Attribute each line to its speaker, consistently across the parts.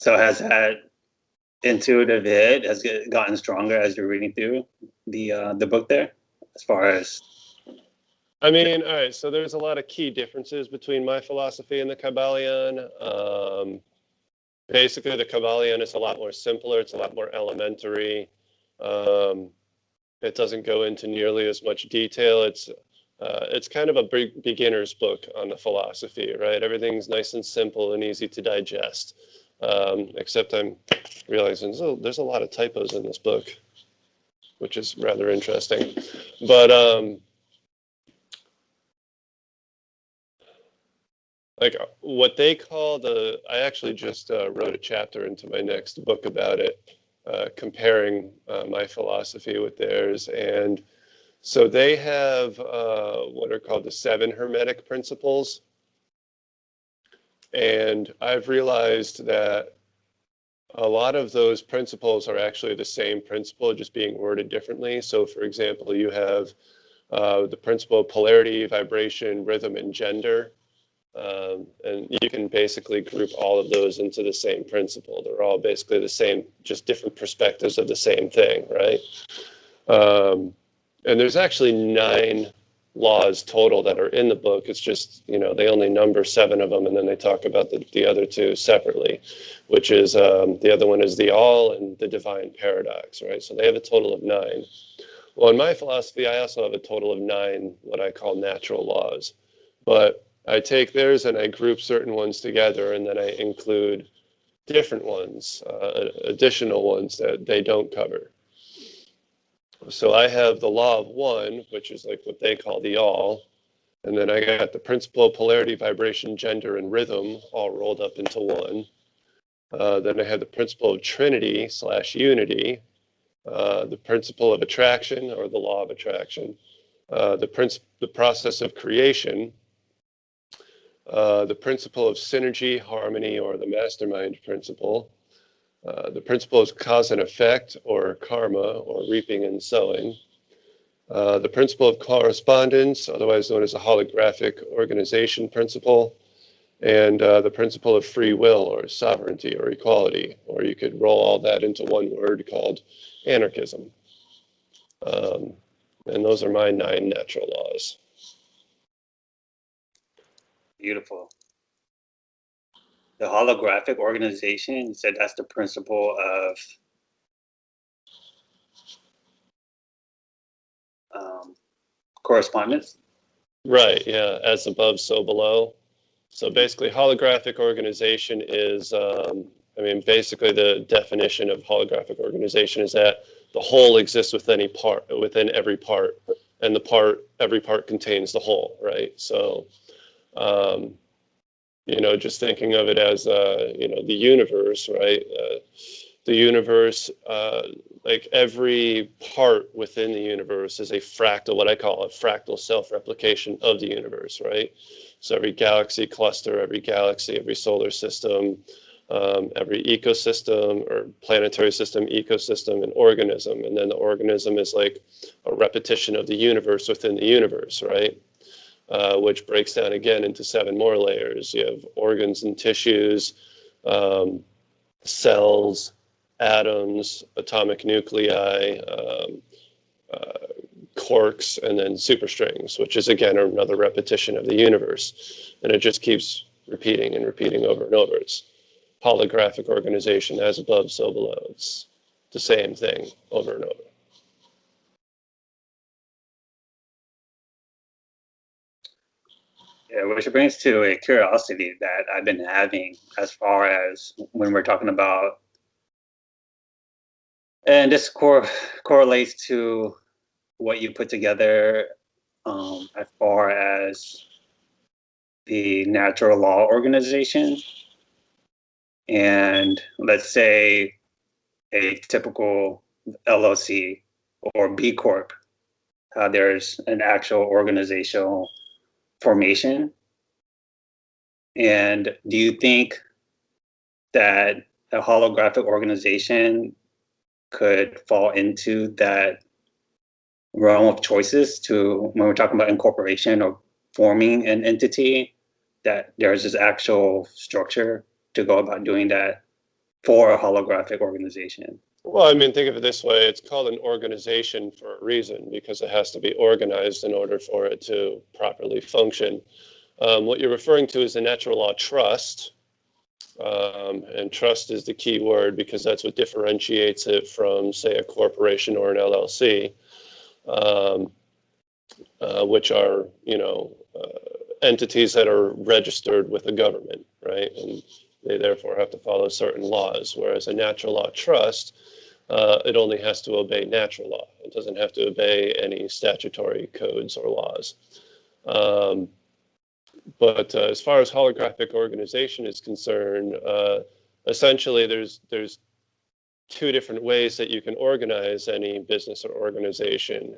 Speaker 1: So has that intuitive hit has gotten stronger as you're reading through the book there, as far as?
Speaker 2: I mean, all right, so there's a lot of key differences between my philosophy and the Kybalion. Basically, the Kybalion is a lot more simpler. It's a lot more elementary. It doesn't go into nearly as much detail. It's kind of a beginner's book on the philosophy, right? Everything's nice and simple and easy to digest. Except I'm realizing there's a lot of typos in this book, which is rather interesting. But like what they call I actually just wrote a chapter into my next book about it, comparing my philosophy with theirs. And so they have what are called the 7 Hermetic principles. And I've realized that a lot of those principles are actually the same principle, just being worded differently. So for example, you have the principle of polarity, vibration, rhythm, and gender. And you can basically group all of those into the same principle. They're all basically the same, just different perspectives of the same thing, right? And there's actually 9 laws total that are in the book. It's just, they only number 7 of them, and then they talk about the other 2 separately, which is the other one is the all and the divine paradox, right? So they have a total of 9. Well, in my philosophy, I also have a total of 9 what I call natural laws, but I take theirs and I group certain ones together, and then I include different ones, additional ones that they don't cover. So I have the law of one, which is like what they call the all. And then I got the principle of polarity, vibration, gender, and rhythm all rolled up into one. Then I have the principle of trinity / unity, the principle of attraction or the law of attraction, the process of creation, the principle of synergy, harmony, or the mastermind principle. The principle is cause and effect, or karma, or reaping and sowing. The principle of correspondence, otherwise known as the holographic organization principle, and the principle of free will, or sovereignty, or equality, or you could roll all that into one word called anarchism. And those are my 9 natural laws.
Speaker 1: Beautiful. The holographic organization, you said that's the principle of correspondence?
Speaker 2: Right, yeah, as above, so below. So basically, holographic organization is, basically the definition of holographic organization is that the whole exists within every part, and every part contains the whole, right? So, just thinking of it as, the universe, right? The universe, like every part within the universe is a fractal, what I call a fractal self-replication of the universe, right? So every galaxy cluster, every galaxy, every solar system, every ecosystem or planetary system, ecosystem, and organism. And then the organism is like a repetition of the universe within the universe, right? Which breaks down again into 7 more layers. You have organs and tissues, cells, atoms, atomic nuclei, quarks, and then superstrings, which is again another repetition of the universe. And it just keeps repeating and repeating over and over. It's holographic organization, as above, so below. It's the same thing over and over.
Speaker 1: Yeah, which brings to a curiosity that I've been having as far as when we're talking about, and this correlates to what you put together as far as the natural law organization. And let's say a typical LLC or B Corp, there's an actual organizational formation. And do you think that a holographic organization could fall into that realm of choices to when we're talking about incorporation or forming an entity, that there's this actual structure to go about doing that for a holographic organization?
Speaker 2: Well, I mean, think of it this way. It's called an organization for a reason, because it has to be organized in order for it to properly function. What you're referring to is the natural law trust. And trust is the key word, because that's what differentiates it from, say, a corporation or an LLC, which are, entities that are registered with the government, right? And they therefore have to follow certain laws, whereas a natural law trust, it only has to obey natural law. It doesn't have to obey any statutory codes or laws. But as far as holographic organization is concerned, essentially there's two different ways that you can organize any business or organization.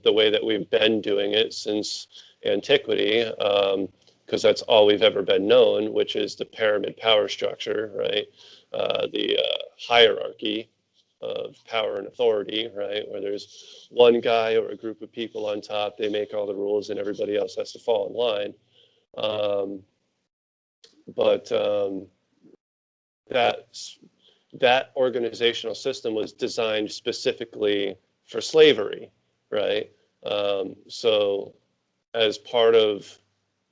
Speaker 2: The way that we've been doing it since antiquity, because that's all we've ever been known, which is the pyramid power structure, right? The hierarchy of power and authority, right? Where there's one guy or a group of people on top, they make all the rules and everybody else has to fall in line. But that organizational system was designed specifically for slavery, right? So as part of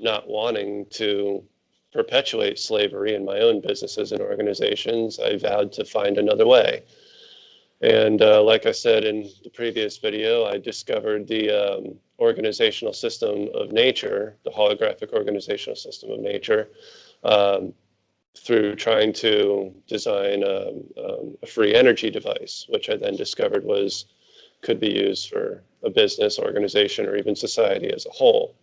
Speaker 2: not wanting to perpetuate slavery in my own businesses and organizations, I vowed to find another way. And like I said in the previous video, I discovered the organizational system of nature, the holographic organizational system of nature, through trying to design a free energy device, which I then discovered could be used for a business, organization, or even society as a whole.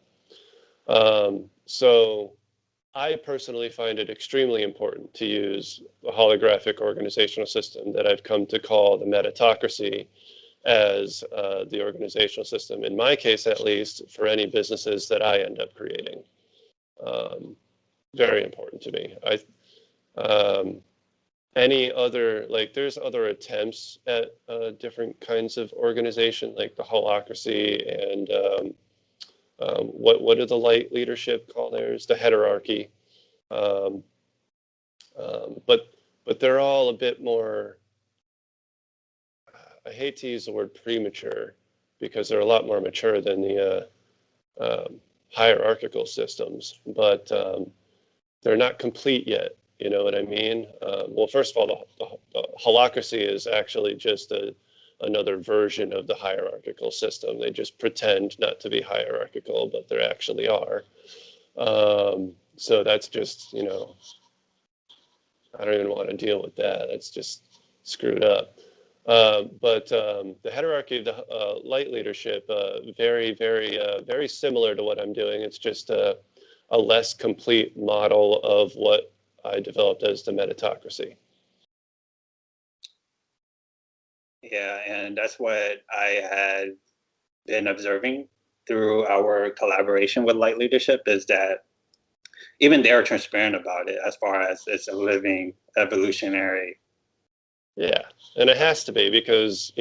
Speaker 2: So I personally find it extremely important to use a holographic organizational system that I've come to call the Metatocracy as the organizational system, in my case at least, for any businesses that I end up creating. Very important to me. Any other, there's other attempts at different kinds of organization, like the holacracy and what do the light leadership call theirs? The heterarchy. But they're all a bit more, I hate to use the word premature, because they're a lot more mature than the hierarchical systems, but they're not complete yet. You know what I mean? Well, first of all, the holacracy is actually just another version of the hierarchical system. They just pretend not to be hierarchical, but they actually are. So that's just, I don't even want to deal with that. That's just screwed up. But the hierarchy of the light leadership, very, very, very similar to what I'm doing. It's just a less complete model of what I developed as the Metatocracy.
Speaker 1: Yeah, and that's what I had been observing through our collaboration with Light Leadership, is that even they're transparent about it as far as it's a living evolutionary.
Speaker 2: Yeah, and it has to be, because,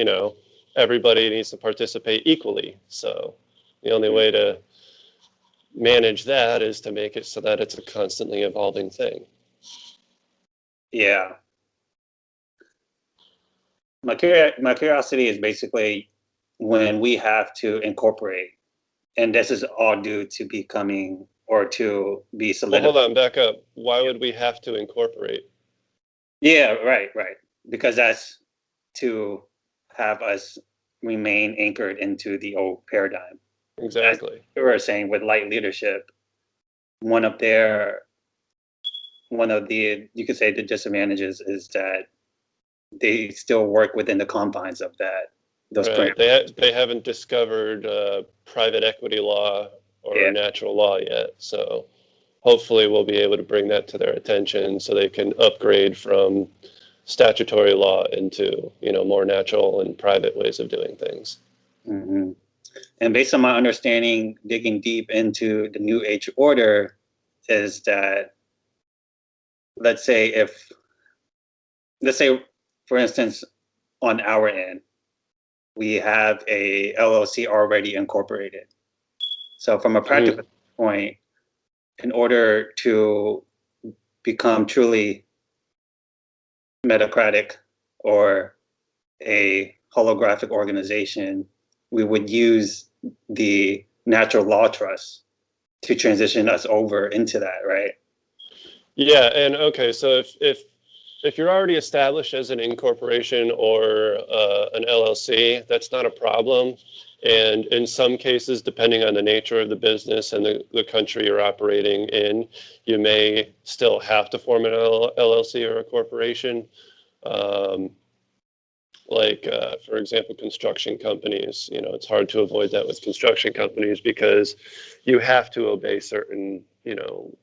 Speaker 2: everybody needs to participate equally. So the only way to manage that is to make it so that it's a constantly evolving thing.
Speaker 1: Yeah. My curiosity is basically when we have to incorporate, and this is all due to becoming or to be solidified.
Speaker 2: Well, hold on, back up. Why would we have to incorporate?
Speaker 1: Yeah, right. Because that's to have us remain anchored into the old paradigm.
Speaker 2: Exactly.
Speaker 1: As you were saying, with Light Leadership, one of the, you could say, the disadvantages is that they still work within the confines of those
Speaker 2: Right.
Speaker 1: parameters.
Speaker 2: They haven't discovered private equity law or natural law yet. So hopefully we'll be able to bring that to their attention so they can upgrade from statutory law into, more natural and private ways of doing things.
Speaker 1: Mm-hmm. And based on my understanding, digging deep into the New Age order, is that, let's say, for instance, on our end, we have a LLC already incorporated. So from a practical point, in order to become truly Metacratic or a holographic organization, we would use the natural law trust to transition us over into that, right?
Speaker 2: Yeah, and okay, so if you're already established as an incorporation or an LLC, that's not a problem. And in some cases, depending on the nature of the business and the country you're operating in, you may still have to form an LLC or a corporation. For example, construction companies, it's hard to avoid that with construction companies because you have to obey certain,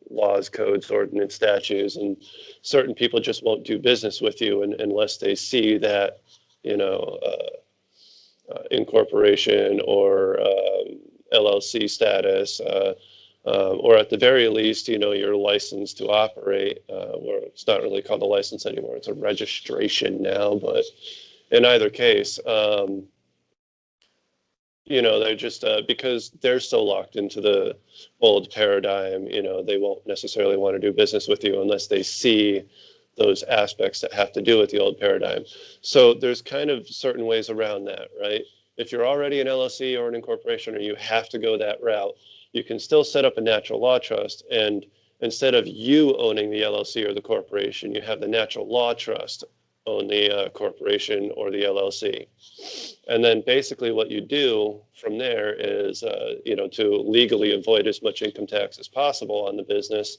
Speaker 2: laws, codes, ordinance, statutes, and certain people just won't do business with you unless they see that, incorporation or LLC status, or at the very least, your license to operate, where it's not really called a license anymore, it's a registration now, but in either case, they're just because they're so locked into the old paradigm, they won't necessarily want to do business with you unless they see those aspects that have to do with the old paradigm. So there's kind of certain ways around that, right? If you're already an LLC or an incorporation, or you have to go that route, you can still set up a natural law trust, and instead of you owning the LLC or the corporation, you have the natural law trust own the corporation or the LLC. And then basically what you do from there is, to legally avoid as much income tax as possible on the business,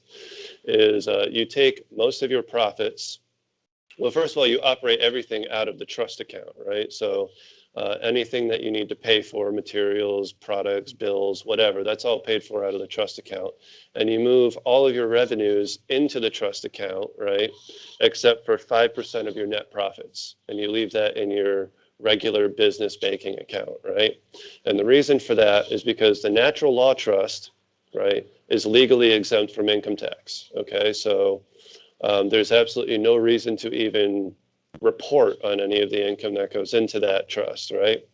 Speaker 2: is you take most of your profits. Well, first of all, you operate everything out of the trust account, right? So anything that you need to pay for, materials, products, bills, whatever, that's all paid for out of the trust account. And you move all of your revenues into the trust account, right? Except for 5% of your net profits. And you leave that in your regular business banking account, right? And the reason for that is because the natural law trust, right, is legally exempt from income tax, okay? So there's absolutely no reason to even report on any of the income that goes into that trust, right?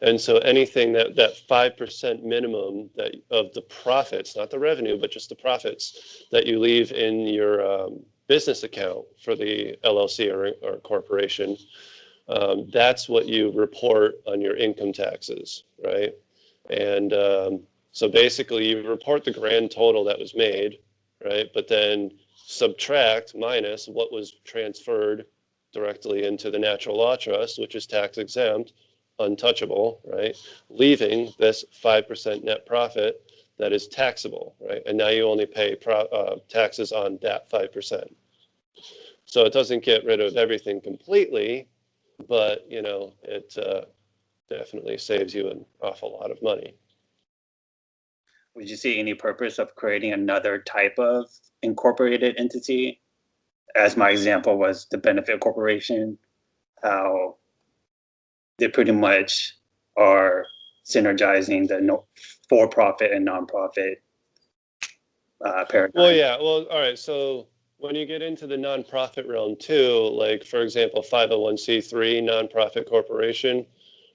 Speaker 2: And so anything that 5% minimum that of the profits, not the revenue, but just the profits that you leave in your business account for the LLC or corporation, that's what you report on your income taxes, right? And so basically you report the grand total that was made, right? But then subtract minus what was transferred directly into the natural law trust, which is tax exempt, untouchable, right? Leaving this 5% net profit that is taxable, right? And now you only pay taxes on that 5%. So it doesn't get rid of everything completely, but it definitely saves you an awful lot of money.
Speaker 1: Would you see any purpose of creating another type of incorporated entity? As my example was the benefit corporation, how they pretty much are synergizing the for-profit and nonprofit paradigm.
Speaker 2: Well, yeah. Well, all right. So when you get into the nonprofit realm too, like for example, 501c3 nonprofit corporation,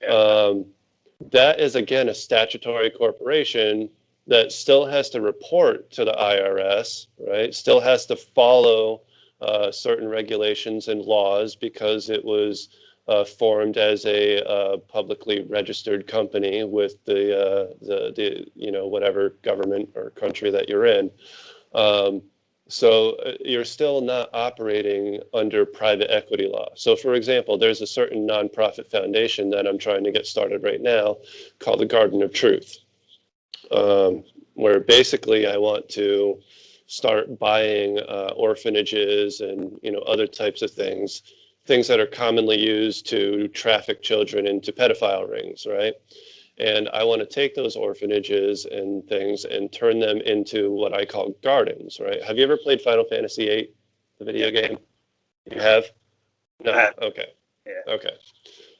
Speaker 2: that is again a statutory corporation that still has to report to the IRS, right? Still has to follow certain regulations and laws because it was formed as a publicly registered company with the whatever government or country that you're in. So you're still not operating under private equity law. So for example, there's a certain nonprofit foundation that I'm trying to get started right now called the Garden of Truth, where basically I want to start buying orphanages and other types of things that are commonly used to traffic children into pedophile rings, right? And I want to take those orphanages and things and turn them into what I call gardens, right? Have you ever played Final Fantasy VIII, the video game? You have? No? Okay.
Speaker 1: Yeah.
Speaker 2: Okay.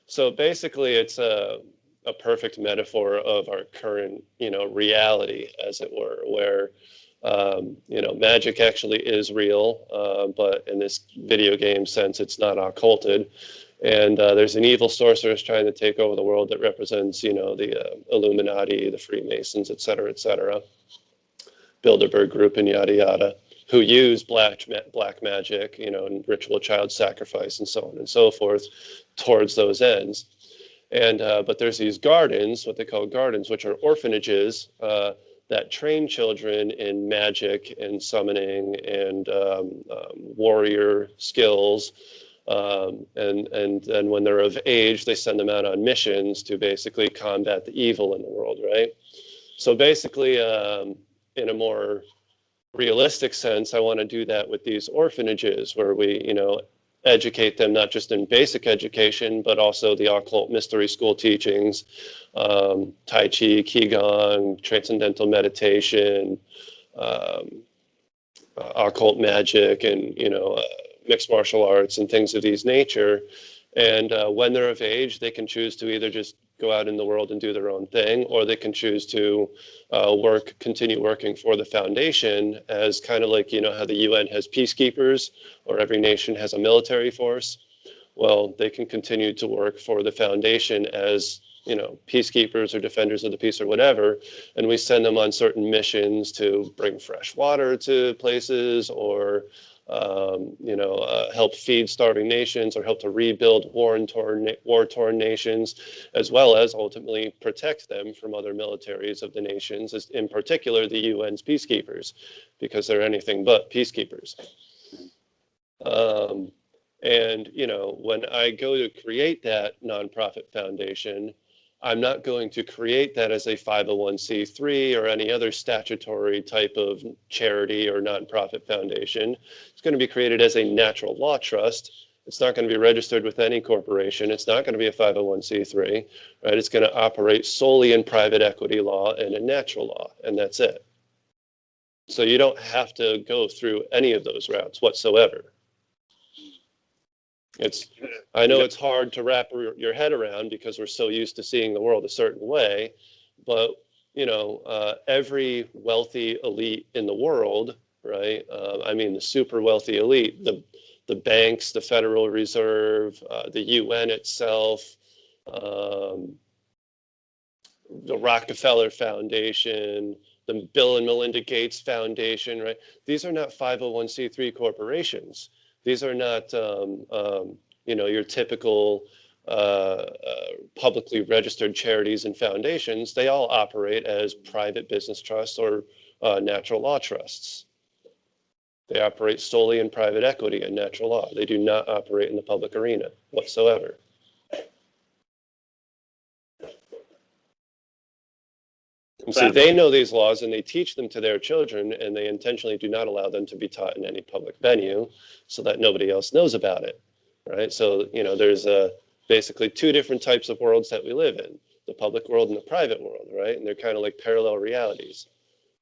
Speaker 2: So basically it's a perfect metaphor of our current, reality, as it were, where, magic actually is real, but in this video game sense, it's not occulted. And there's an evil sorceress trying to take over the world that represents, the Illuminati, the Freemasons, et cetera, Bilderberg Group, and yada, yada. who use black magic, and ritual child sacrifice and so on and so forth towards those ends. And but there's these gardens, what they call gardens, which are orphanages that train children in magic and summoning and warrior skills. And then when they're of age, they send them out on missions to basically combat the evil in the world, right? So basically, in a more realistic sense, I want to do that with these orphanages where we, educate them not just in basic education, but also the occult mystery school teachings, Tai Chi, Qigong, transcendental meditation, occult magic, and, mixed martial arts and things of these nature. And when they're of age, they can choose to either just go out in the world and do their own thing, or they can choose to continue working for the foundation as kind of like, how the UN has peacekeepers or every nation has a military force. Well, they can continue to work for the foundation as, peacekeepers or defenders of the peace or whatever. And we send them on certain missions to bring fresh water to places or help feed starving nations or help to rebuild war-torn nations, as well as ultimately protect them from other militaries of the nations, in particular the UN's peacekeepers, because they're anything but peacekeepers. And, when I go to create that nonprofit foundation, I'm not going to create that as a 501c3 or any other statutory type of charity or nonprofit foundation. It's going to be created as a natural law trust. It's not going to be registered with any corporation. It's not going to be a 501c3, right? It's going to operate solely in private equity law and in natural law, and that's it. So you don't have to go through any of those routes whatsoever. I know it's hard to wrap your head around because we're so used to seeing the world a certain way, but every wealthy elite in the world, right? The super wealthy elite, the banks, the Federal Reserve, the UN itself, the Rockefeller Foundation, the Bill and Melinda Gates Foundation, right? These are not 501c3 corporations. These are not, your typical publicly registered charities and foundations. They all operate as private business trusts or natural law trusts. They operate solely in private equity and natural law. They do not operate in the public arena whatsoever. And see, they know these laws and they teach them to their children, and they intentionally do not allow them to be taught in any public venue so that nobody else knows about it, right? So, there's basically two different types of worlds that we live in, the public world and the private world, right? And they're kind of like parallel realities.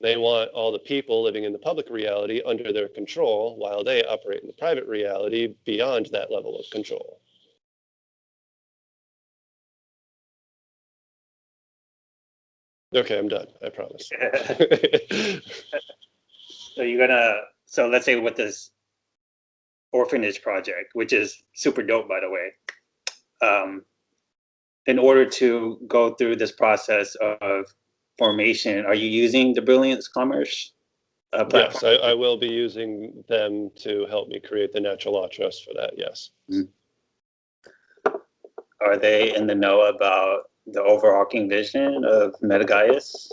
Speaker 2: They want all the people living in the public reality under their control while they operate in the private reality beyond that level of control. Okay, I'm done. I promise.
Speaker 1: So let's say with this orphanage project, which is super dope, by the way, in order to go through this process of formation, are you using the Brilliance Commerce platform?
Speaker 2: Yes, I will be using them to help me create the natural law trust for that, yes.
Speaker 1: Mm-hmm. Are they in the know about the overarching vision of Metagaiaes?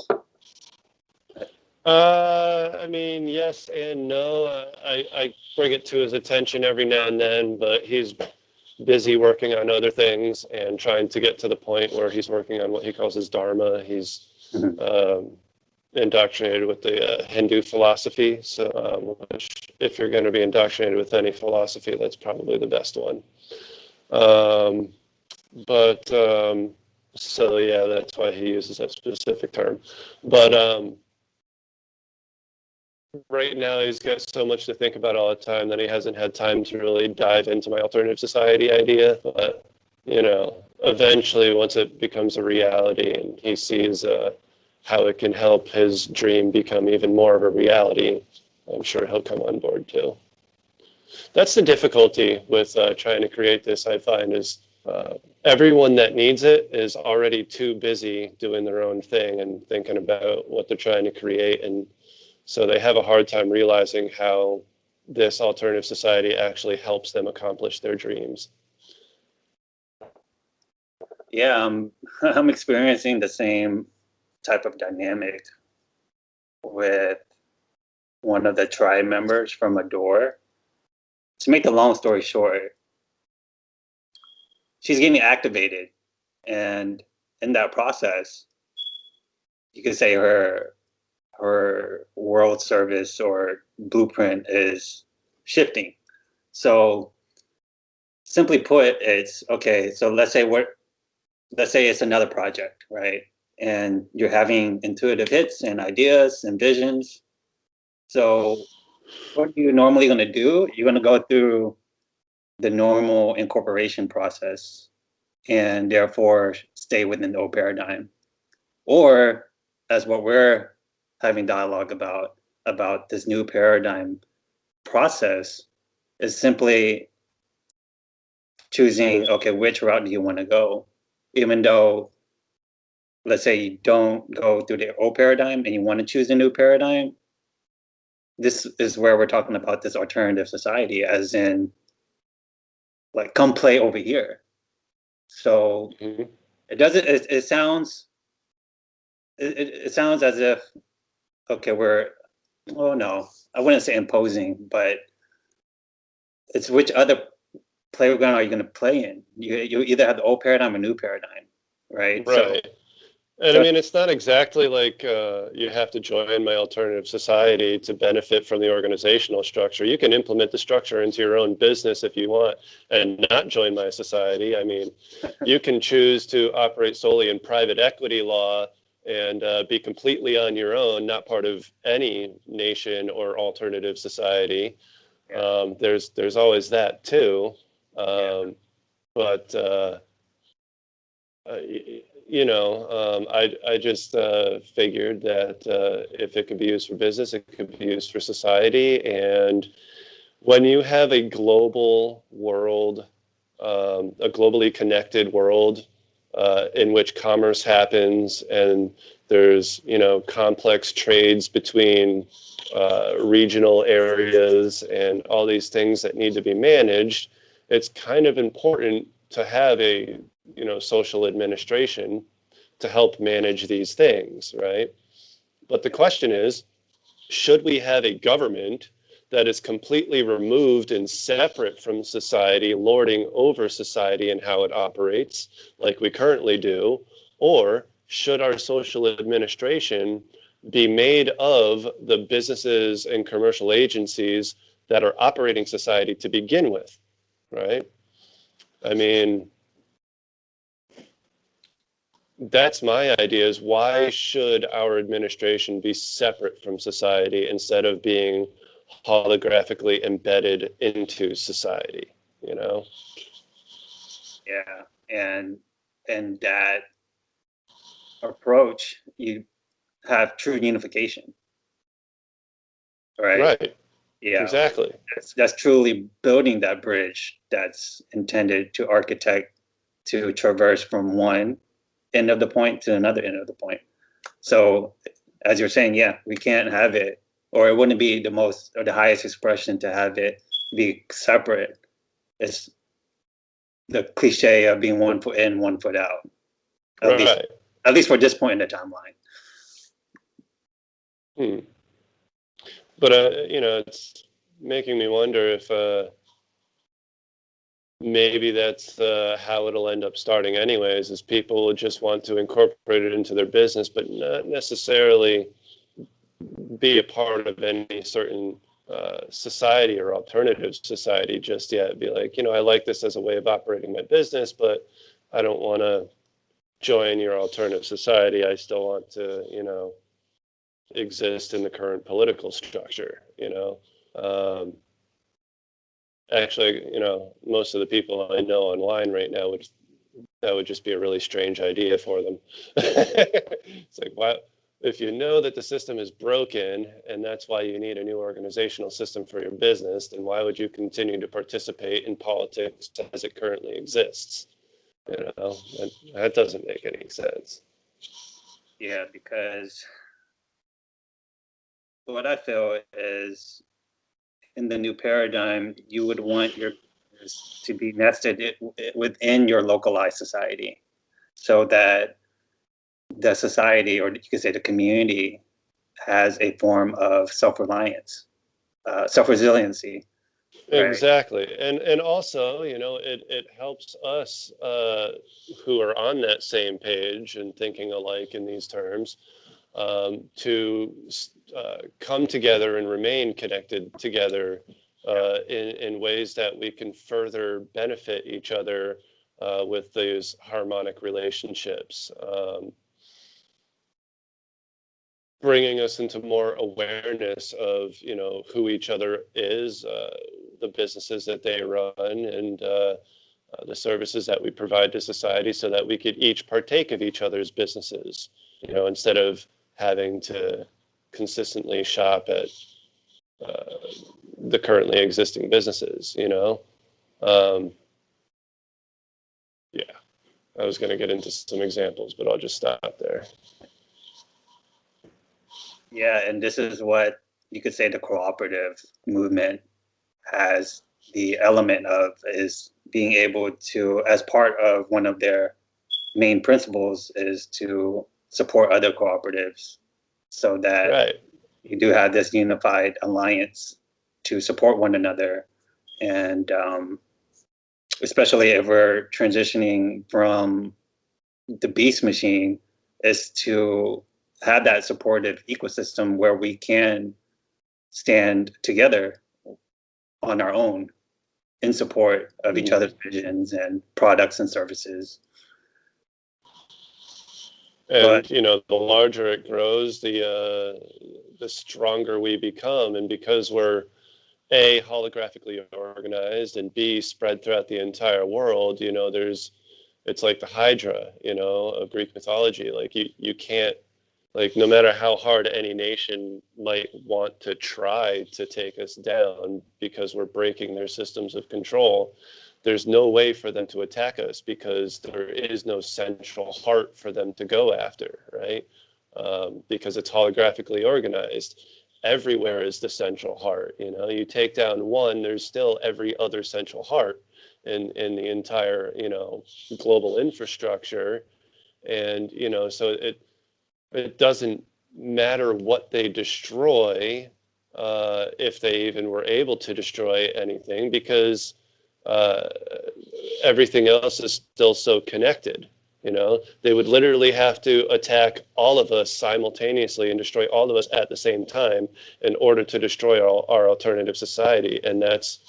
Speaker 2: Yes and no. I bring it to his attention every now and then, but he's busy working on other things and trying to get to the point where he's working on what he calls his Dharma. He's indoctrinated with the Hindu philosophy. So, which, if you're going to be indoctrinated with any philosophy, that's probably the best one. So yeah, that's why he uses that specific term. But right now he's got so much to think about all the time that he hasn't had time to really dive into my alternative society idea. But eventually, once it becomes a reality and he sees how it can help his dream become even more of a reality, I'm sure he'll come on board too. That's the difficulty with trying to create this, I find, is everyone that needs it is already too busy doing their own thing and thinking about what they're trying to create and So they have a hard time realizing how this alternative society actually helps them accomplish their dreams.
Speaker 1: Yeah, I'm experiencing the same type of dynamic with one of the tribe members from Adore. To make the long story short, she's getting activated, and in that process, you could say her world service or blueprint is shifting. So simply put, it's okay. So let's say it's another project, right? And you're having intuitive hits and ideas and visions. So what are you normally going to do? You're going to go through the normal incorporation process and therefore stay within the old paradigm. Or as what we're having dialogue about this new paradigm process is simply choosing, okay, which route do you want to go? Even though, let's say you don't go through the old paradigm and you want to choose a new paradigm, this is where we're talking about this alternative society, as in, like, come play over here. So it doesn't, it sounds, it sounds as if, okay, oh no, I wouldn't say imposing, but it's which other playground are you going to play in? You either have the old paradigm or new paradigm, right?
Speaker 2: Right. And I
Speaker 1: So
Speaker 2: mean, it's not exactly like you have to join my alternative society to benefit from the organizational structure. You can implement the structure into your own business if you want and not join my society. I mean, you can choose to operate solely in private equity law and be completely on your own, not part of any nation or alternative society.
Speaker 1: yeah,
Speaker 2: There's always that too.
Speaker 1: yeah,
Speaker 2: But uh, I just figured that if it could be used for business, it could be used for society. And when you have a global world, a globally connected world in which commerce happens and there's, complex trades between regional areas and all these things that need to be managed, it's kind of important to have a social administration to help manage these things, right? But the question is, should we have a government that is completely removed and separate from society, lording over society and how it operates, like we currently do? Or should our social administration be made of the businesses and commercial agencies that are operating society to begin with, right? I mean, that's my idea, is why should our administration be separate from society instead of being holographically embedded into society, you know?
Speaker 1: yeah. And that approach, you have true unification, right?
Speaker 2: Right,
Speaker 1: Yeah,
Speaker 2: exactly.
Speaker 1: that's truly building that bridge that's intended to architect to traverse from one end of the point to another end of the point. So, as you're saying, yeah, we can't have it, or it wouldn't be the most or the highest expression to have it be separate. It's the cliche of being 1 foot in, 1 foot out. At least,
Speaker 2: Right.
Speaker 1: at least for this point in the timeline.
Speaker 2: Hmm. But, it's making me wonder if maybe that's how it'll end up starting anyways, is people will just want to incorporate it into their business, but not necessarily be a part of any certain society or alternative society just yet. Be like, I like this as a way of operating my business, but I don't want to join your alternative society. I still want to, exist in the current political structure. Um, Actually, most of the people I know online right now that would just be a really strange idea for them. It's like, why, if you know that the system is broken and that's why you need a new organizational system for your business, then why would you continue to participate in politics as it currently exists? That doesn't make any sense.
Speaker 1: Yeah, because what I feel is in the new paradigm, you would want your business to be nested within your localized society so that the society, or you could say the community, has a form of self-reliance, self-resiliency, right?
Speaker 2: Exactly. And also, you know, it helps us who are on that same page and thinking alike in these terms to come together and remain connected together in ways that we can further benefit each other with these harmonic relationships. Bringing us into more awareness of, you know, who each other is, the businesses that they run, and the services that we provide to society, so that we could each partake of each other's businesses, you know, instead of having to consistently shop at the currently existing businesses, you know. Um, yeah, I was going to get into some examples, but I'll just stop there.
Speaker 1: Yeah, and this is what you could say the cooperative movement has the element of, is being able to, as part of one of their main principles, is to support other cooperatives so that
Speaker 2: Right.
Speaker 1: you do have this unified alliance to support one another. And especially if we're transitioning from the beast machine, is to have that supportive ecosystem where we can stand together on our own in support of each other's visions and products and services. But
Speaker 2: And you know, the larger it grows, the stronger we become, and because we're A, holographically organized, and B, spread throughout the entire world, you know, it's like the Hydra, you know, of Greek mythology. Like you can't, like, no matter how hard any nation might want to try to take us down because we're breaking their systems of control, there's no way for them to attack us because there is no central heart for them to go after, right? Because it's holographically organized. Everywhere is the central heart. You know, you take down one, there's still every other central heart in the entire, you know, global infrastructure. And, you know, so it doesn't matter what they destroy, if they even were able to destroy anything, because uh, everything else is still so connected. You know, they would literally have to attack all of us simultaneously and destroy all of us at the same time in order to destroy our alternative society. And that's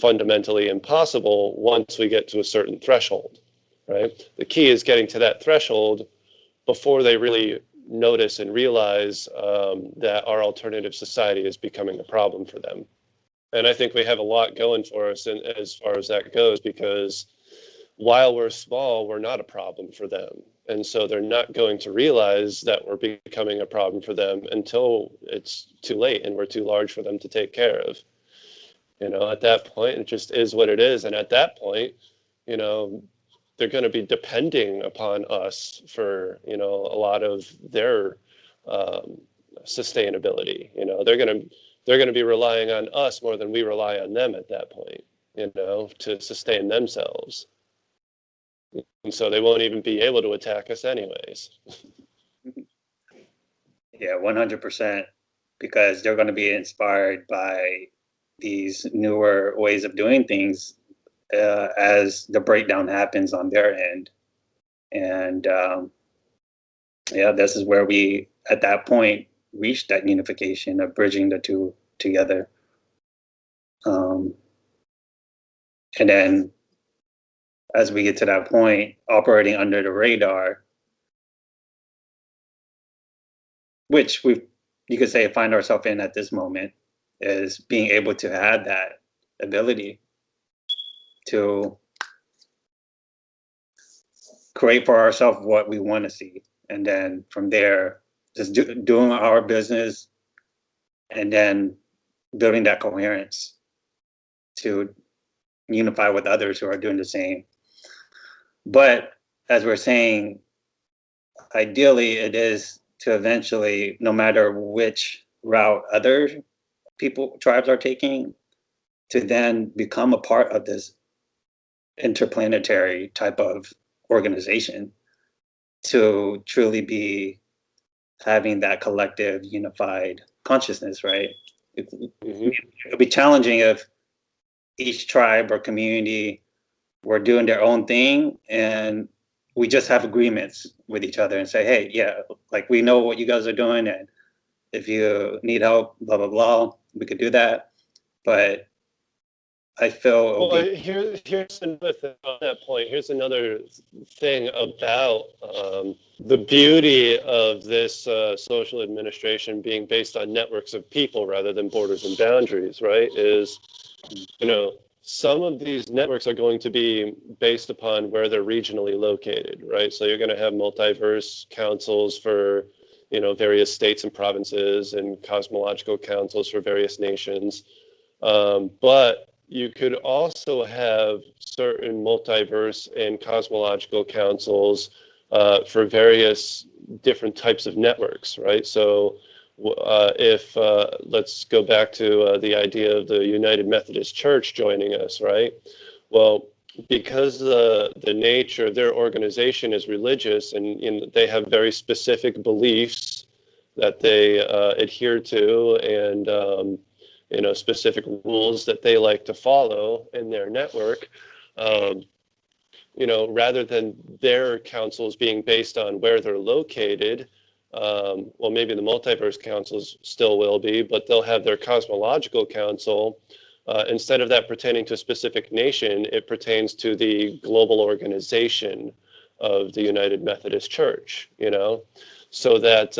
Speaker 2: fundamentally impossible once we get to a certain threshold, right? The key is getting to that threshold before they really notice and realize that our alternative society is becoming a problem for them. And I think we have a lot going for us in, as far as that goes, because while we're small, we're not a problem for them. And so they're not going to realize that we're becoming a problem for them until it's too late and we're too large for them to take care of. You know, at that point, it just is what it is. And at that point, you know, they're going to be depending upon us for, you know, a lot of their um, sustainability. You know, they're going to be relying on us more than we rely on them at that point, you know, to sustain themselves. And so they won't even be able to attack us anyways.
Speaker 1: yeah, 100%, because they're going to be inspired by these newer ways of doing things as the breakdown happens on their end. And yeah, this is where we, at that point, reach that unification of bridging the two together. Um, and then as we get to that point, operating under the radar, which you could say find ourselves in at this moment, is being able to have that ability to create for ourselves what we want to see. And then from there, just doing our business and then building that coherence to unify with others who are doing the same. But as we're saying, ideally, it is to eventually, no matter which route other tribes are taking to then become a part of this interplanetary type of organization to truly be having that collective unified consciousness, right? It'll be challenging if each tribe or community were doing their own thing and we just have agreements with each other and say, hey, yeah, like we know what you guys are doing, and if you need help, blah, blah, blah, we could do that. But I feel
Speaker 2: Well, here's another thing on that point. Here's another thing about the beauty of this social administration being based on networks of people rather than borders and boundaries, right? Is, you know, some of these networks are going to be based upon where they're regionally located, right? So you're going to have multiverse councils for, you know, various states and provinces, and cosmological councils for various nations. But you could also have certain multiverse and cosmological councils for various different types of networks, right? So if let's go back to the idea of the United Methodist Church joining us, right? Well, because the nature of their organization is religious, and they have very specific beliefs that they adhere to, and you know, specific rules that they like to follow in their network. You know, rather than their councils being based on where they're located, well, maybe the multiverse councils still will be, but they'll have their cosmological council. Instead of that pertaining to a specific nation, it pertains to the global organization of the United Methodist Church, you know, so that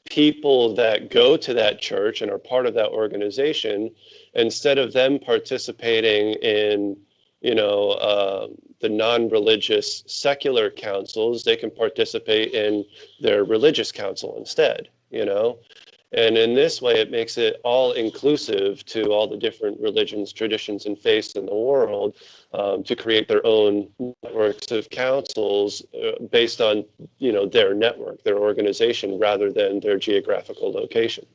Speaker 2: people that go to that church and are part of that organization, instead of them participating in, you know, the non-religious secular councils, they can participate in their religious council instead, you know. And in this way, it makes it all inclusive to all the different religions, traditions, and faiths in the world, to create their own networks of councils based on, you know, their network, their organization, rather than their geographical location.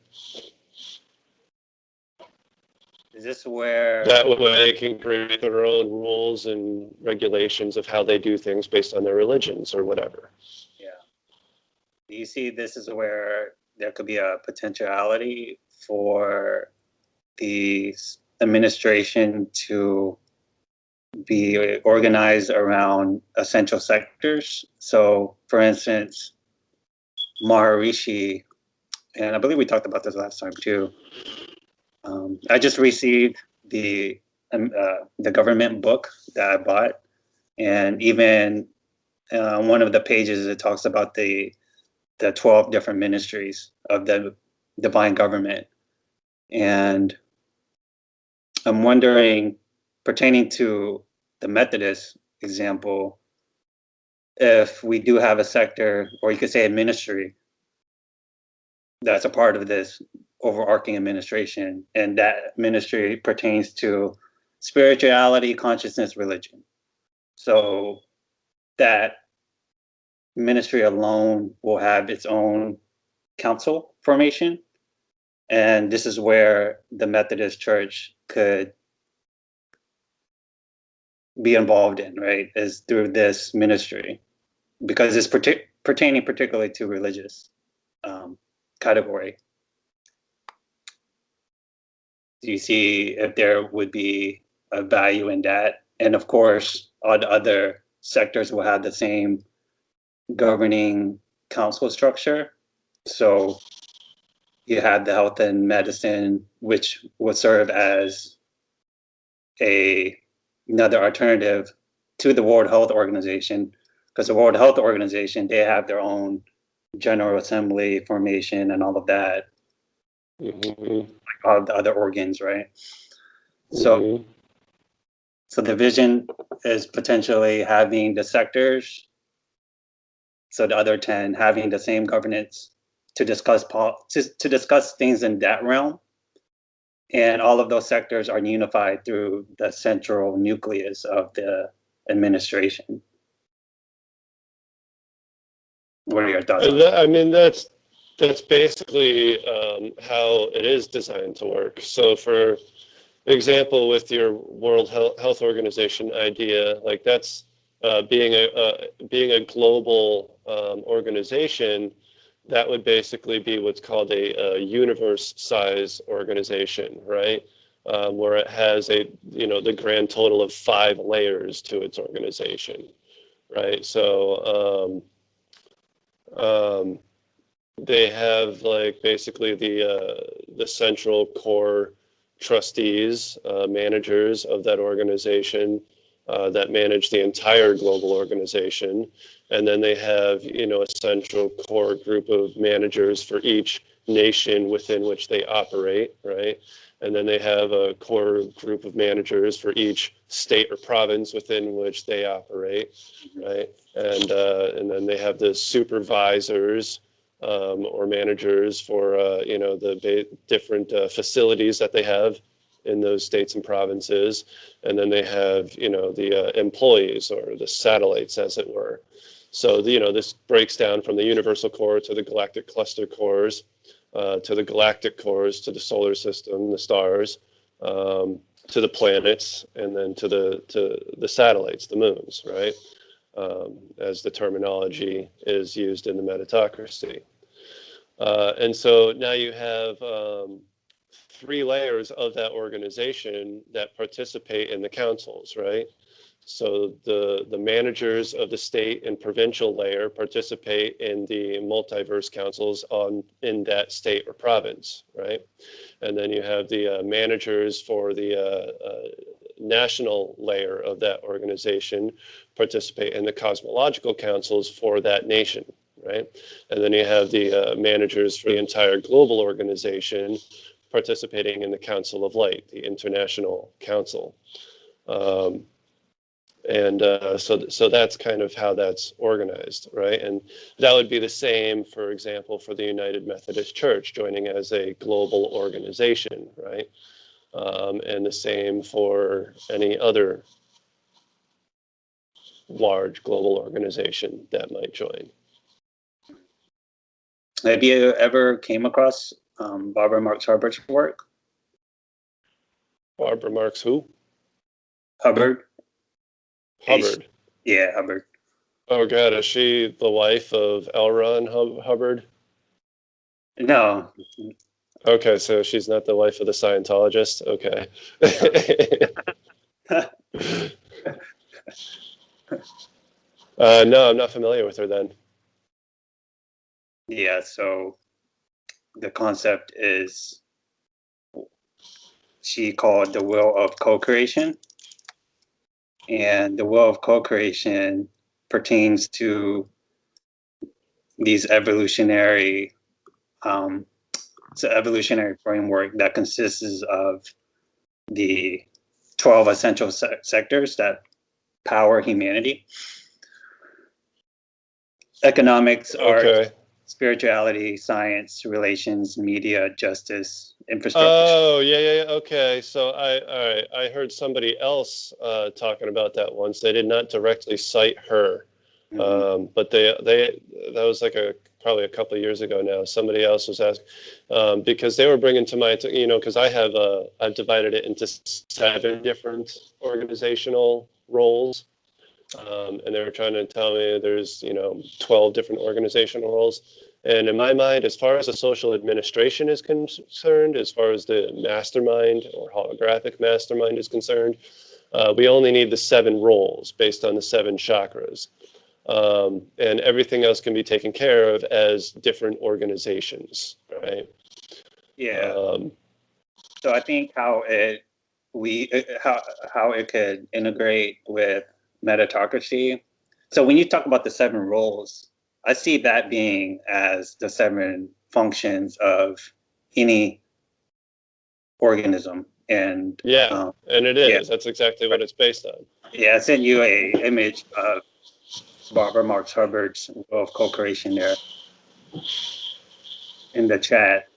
Speaker 1: is this where
Speaker 2: That way they can create their own rules and regulations of how they do things based on their religions or whatever.
Speaker 1: yeah, do you see this is where there could be a potentiality for the administration to be organized around essential sectors? So, for instance, Maharishi, and I believe we talked about this last time too. I just received the government book that I bought, and even one of the pages it talks about the 12 different ministries of the divine government, and I'm wondering, pertaining to the Methodist example, if we do have a sector, or you could say a ministry, that's a part of this overarching administration, and that ministry pertains to spirituality, consciousness, religion. So that ministry alone will have its own council formation, and this is where the Methodist Church could be involved in, right, is through this ministry, because it's pertaining particularly to religious category. Do you see if there would be a value in that? And of course, all the other sectors will have the same governing council structure. So you have the health and medicine, which would serve as another alternative to the World Health Organization, because the World Health Organization, they have their own General Assembly formation and all of that, like all the other organs, right? So, so the vision is potentially having the sectors, so the other 10 having the same governance to discuss to discuss things in that realm, and all of those sectors are unified through the central nucleus of the administration. What are your thoughts on that?
Speaker 2: I mean, that's That's basically how it is designed to work. So for example, with your World Health Organization idea, like that's being a global organization, that would basically be what's called a universe size organization, right? Where it has the grand total of 5 layers to its organization, right? So they have like basically the central core trustees, managers of that organization that manage the entire global organization. And then they have, a central core group of managers for each nation within which they operate, right? And then they have a core group of managers for each state or province within which they operate, right? And then they have the supervisors or managers for the different facilities that they have in those states and provinces, and then they have the employees or the satellites, as it were. So this breaks down from the universal core to the galactic cluster cores, to the galactic cores, to the solar system, the stars, to the planets, and then to the satellites, the moons, right? As the terminology is used in the Metatocracy. And so now you have 3 layers of that organization that participate in the councils, right? So the managers of the state and provincial layer participate in the multiverse councils in that state or province, right? And then you have the managers for the national layer of that organization participate in the cosmological councils for that nation, right? And then you have the managers for the entire global organization participating in the Council of Light, the International Council. So that's kind of how that's organized, right? And that would be the same, for example, for the United Methodist Church joining as a global organization, right? And the same for any other large global organization that might join.
Speaker 1: Have you ever came across Barbara Marx Hubbard's work?
Speaker 2: Barbara Marx who?
Speaker 1: Hubbard.
Speaker 2: Hubbard.
Speaker 1: Yeah, Hubbard.
Speaker 2: Oh God, is she the wife of L. Ron Hubbard?
Speaker 1: No.
Speaker 2: Okay, so she's not the wife of the Scientologist. Okay. No, I'm not familiar with her then.
Speaker 1: Yeah, so the concept is she called the will of co-creation. And the will of co-creation pertains to these evolutionary, it's an evolutionary framework that consists of the 12 essential sectors that power humanity: economics, art,
Speaker 2: Okay.
Speaker 1: spirituality, science, relations, media, justice, infrastructure.
Speaker 2: Oh, yeah. Okay. So all right. I heard somebody else talking about that once. They did not directly cite her, but that was like probably a couple of years ago now. Somebody else was asking because they were bringing to my, because I've divided it into 7 different organizational roles. And they were trying to tell me there's 12 different organizational roles. And in my mind, as far as the social administration is concerned, as far as the mastermind or holographic mastermind is concerned, we only need the 7 roles based on the 7 chakras. And everything else can be taken care of as different organizations, right?
Speaker 1: Yeah. So I think how it could integrate with metatocracy. So when you talk about the 7 roles, I see that being as the 7 functions of any organism. And
Speaker 2: yeah, and it is.
Speaker 1: Yeah.
Speaker 2: That's exactly what it's based on.
Speaker 1: Yeah, I sent you a image of Barbara Marx Hubbard's will of co-creation there in the chat.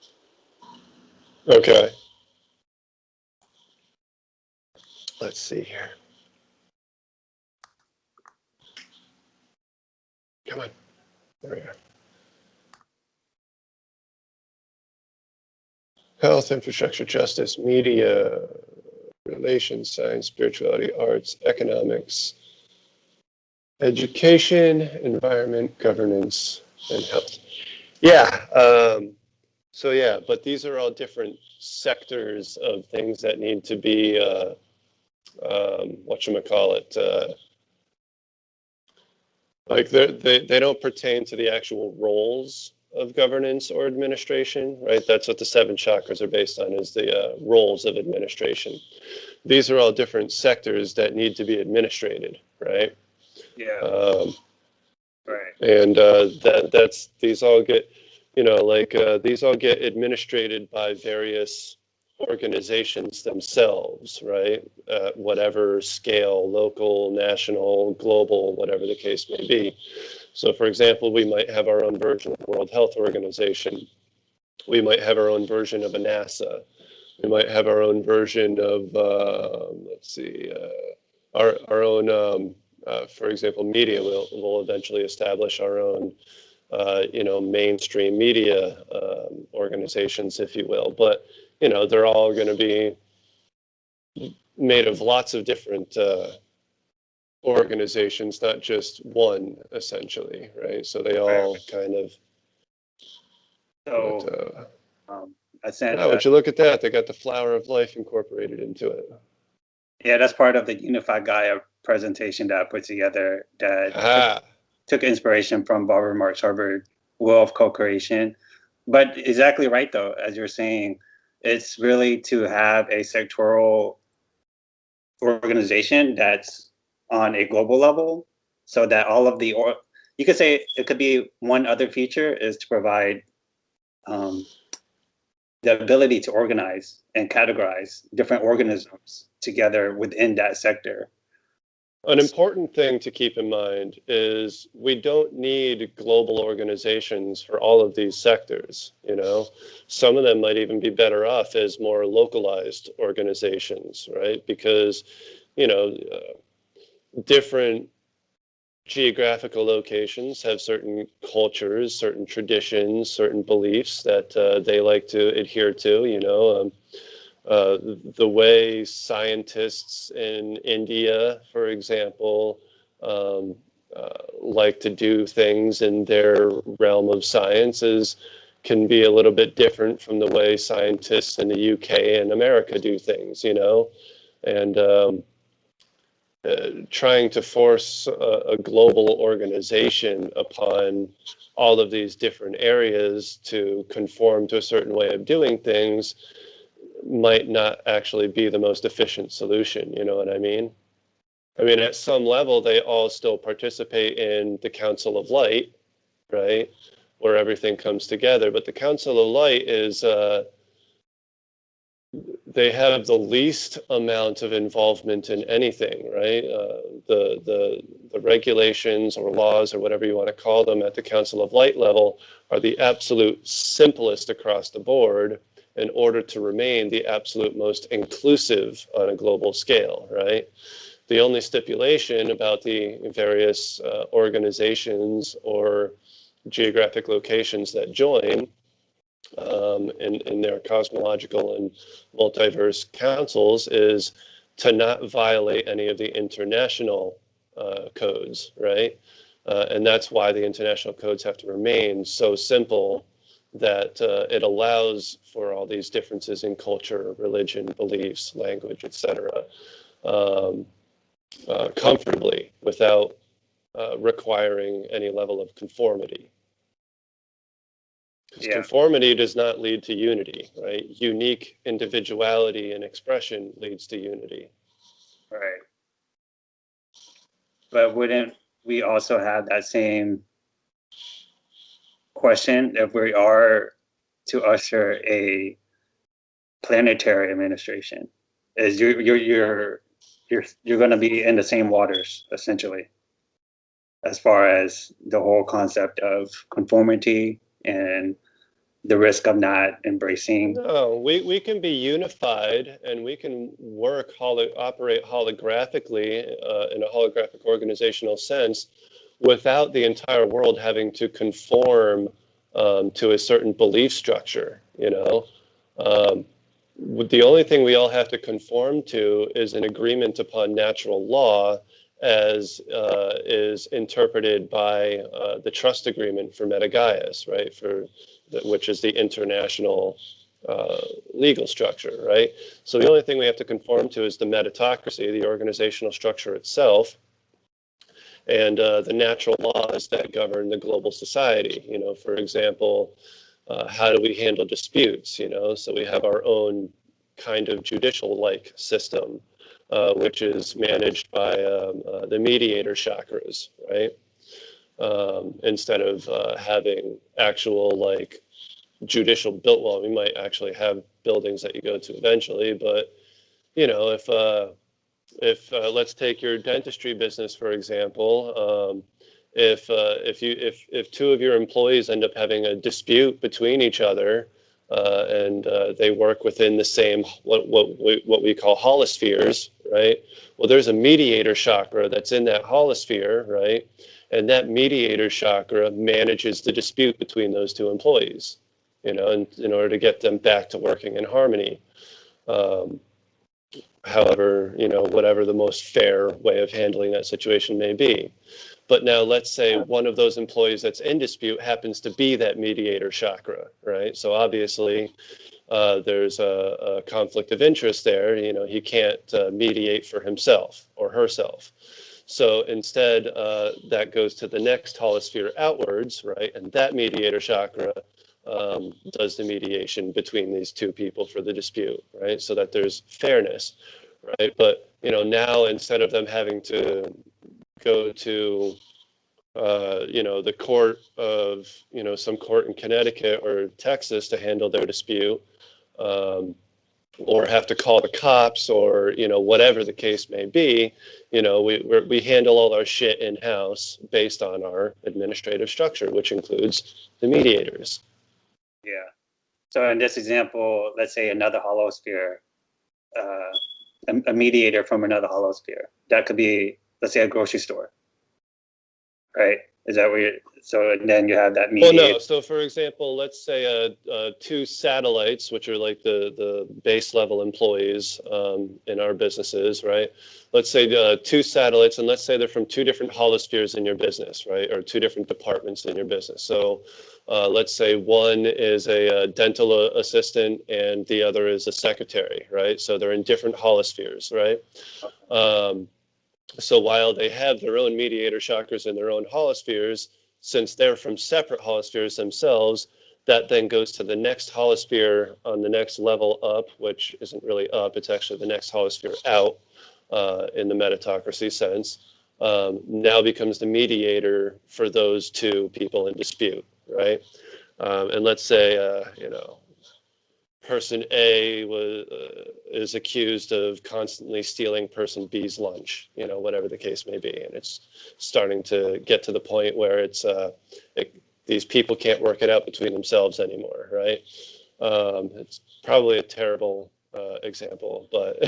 Speaker 2: Okay. Let's see here. Come on. There we are. health, infrastructure, justice, media, relations, science, spirituality, arts, economics, education, environment, governance, and health. Yeah. So yeah, but these are all different sectors of things that need to be, whatchamacallit, like they don't pertain to the actual roles of governance or administration, right? That's what the seven chakras are based on, is the roles of administration. These are all different sectors that need to be administrated, right?
Speaker 1: Yeah.
Speaker 2: Um,
Speaker 1: Right.
Speaker 2: and that's these all get, these all get administrated by various organizations themselves, right? At whatever scale, local, national, global, whatever the case may be. So, for example, we might have our own version of the World Health Organization. We might have our own version of a NASA. We might have our own version of, our own, for example, media. We'll eventually establish our own, mainstream media organizations, if you will. But, they're all going to be made of lots of different organizations, not just one, essentially, right? So they
Speaker 1: Right.
Speaker 2: all kind of,
Speaker 1: So,
Speaker 2: but,
Speaker 1: I sent
Speaker 2: yeah, would you look at that? They got the flower of life incorporated into it.
Speaker 1: yeah, that's part of the Unified Gaia presentation that I put together that
Speaker 2: Ah,
Speaker 1: took inspiration from Barbara Marx Hubbard, Will of Co-Creation. But exactly right, though, as you're saying, it's really to have a sectoral organization that's on a global level so that all of the, or you could say it could be one other feature is to provide um, the ability to organize and categorize different organisms together within that sector.
Speaker 2: an important thing to keep in mind is we don't need global organizations for all of these sectors, Some of them might even be better off as more localized organizations, right? Because, different geographical locations have certain cultures, certain traditions, certain beliefs that they like to adhere to, the way scientists in India, for example, um, like to do things in their realm of sciences can be a little bit different from the way scientists in the UK and America do things, and trying to force a global organization upon all of these different areas to conform to a certain way of doing things might not actually be the most efficient solution. You know what I mean? I mean, at some level, they all still participate in the Council of Light, right? Where everything comes together. But the Council of Light is, they have the least amount of involvement in anything, right? The regulations or laws or whatever you want to call them at the Council of Light level are the absolute simplest across the board in order to remain the absolute most inclusive on a global scale, right? The only stipulation about the various organizations or geographic locations that join in their cosmological and multiverse councils is to not violate any of the international codes, right? And that's why the international codes have to remain so simple that it allows for all these differences in culture, religion, beliefs, language, etc., um, comfortably without requiring any level of conformity. Because
Speaker 1: Yeah,
Speaker 2: conformity does not lead to unity, right? Unique individuality and expression leads to unity.
Speaker 1: right. But wouldn't we also have that same question if we are to usher a planetary administration? Is you're going to be in the same waters essentially, as far as the whole concept of conformity and the risk of not embracing.
Speaker 2: No, we can be unified and we can operate holographically in a holographic organizational sense without the entire world having to conform to a certain belief structure, The only thing we all have to conform to is an agreement upon natural law as is interpreted by the trust agreement for Metagaiaes, right? Which is the international legal structure, right? So the only thing we have to conform to is the metatocracy, the organizational structure itself, and the natural laws that govern the global society. For example, how do we handle disputes? So we have our own kind of judicial-like system, which is managed by the mediator chakras, right? Instead of having actual judicial well, we might actually have buildings that you go to eventually, but if let's take your dentistry business for example. If two of your employees end up having a dispute between each other, and they work within the same what we call holospheres, right? Well, there's a mediator chakra that's in that holosphere, right? And that mediator chakra manages the dispute between those two employees, in order to get them back to working in harmony. However, whatever the most fair way of handling that situation may be. But now let's say one of those employees that's in dispute happens to be that mediator chakra, right? So obviously there's a conflict of interest there. He can't mediate for himself or herself. So instead, that goes to the next holosphere outwards, right? And that mediator chakra does the mediation between these two people for the dispute, right? So that there's fairness, right? But now instead of them having to go to the court of some court in Connecticut or Texas to handle their dispute, or have to call the cops, or whatever the case may be, we handle all our shit in house based on our administrative structure, which includes the mediators.
Speaker 1: Yeah. So in this example, let's say another holosphere, a mediator from another holosphere. That could be, let's say, a grocery store, right? Is that where so then you have that mediator?
Speaker 2: Well, no. So for example, let's say two satellites, which are like the base level employees in our businesses, right? Let's say two satellites, and let's say they're from two different holospheres in your business, right? Or two different departments in your business. So let's say one is a dental assistant and the other is a secretary, right? So they're in different holospheres, right? So while they have their own mediator chakras in their own holospheres, since they're from separate holospheres themselves, that then goes to the next holosphere on the next level up, which isn't really up, it's actually the next holosphere out in the metatocracy sense, now becomes the mediator for those two people in dispute, right? And let's say, person A is accused of constantly stealing person B's lunch, whatever the case may be. And it's starting to get to the point where these people can't work it out between themselves anymore, right? It's probably a terrible example, but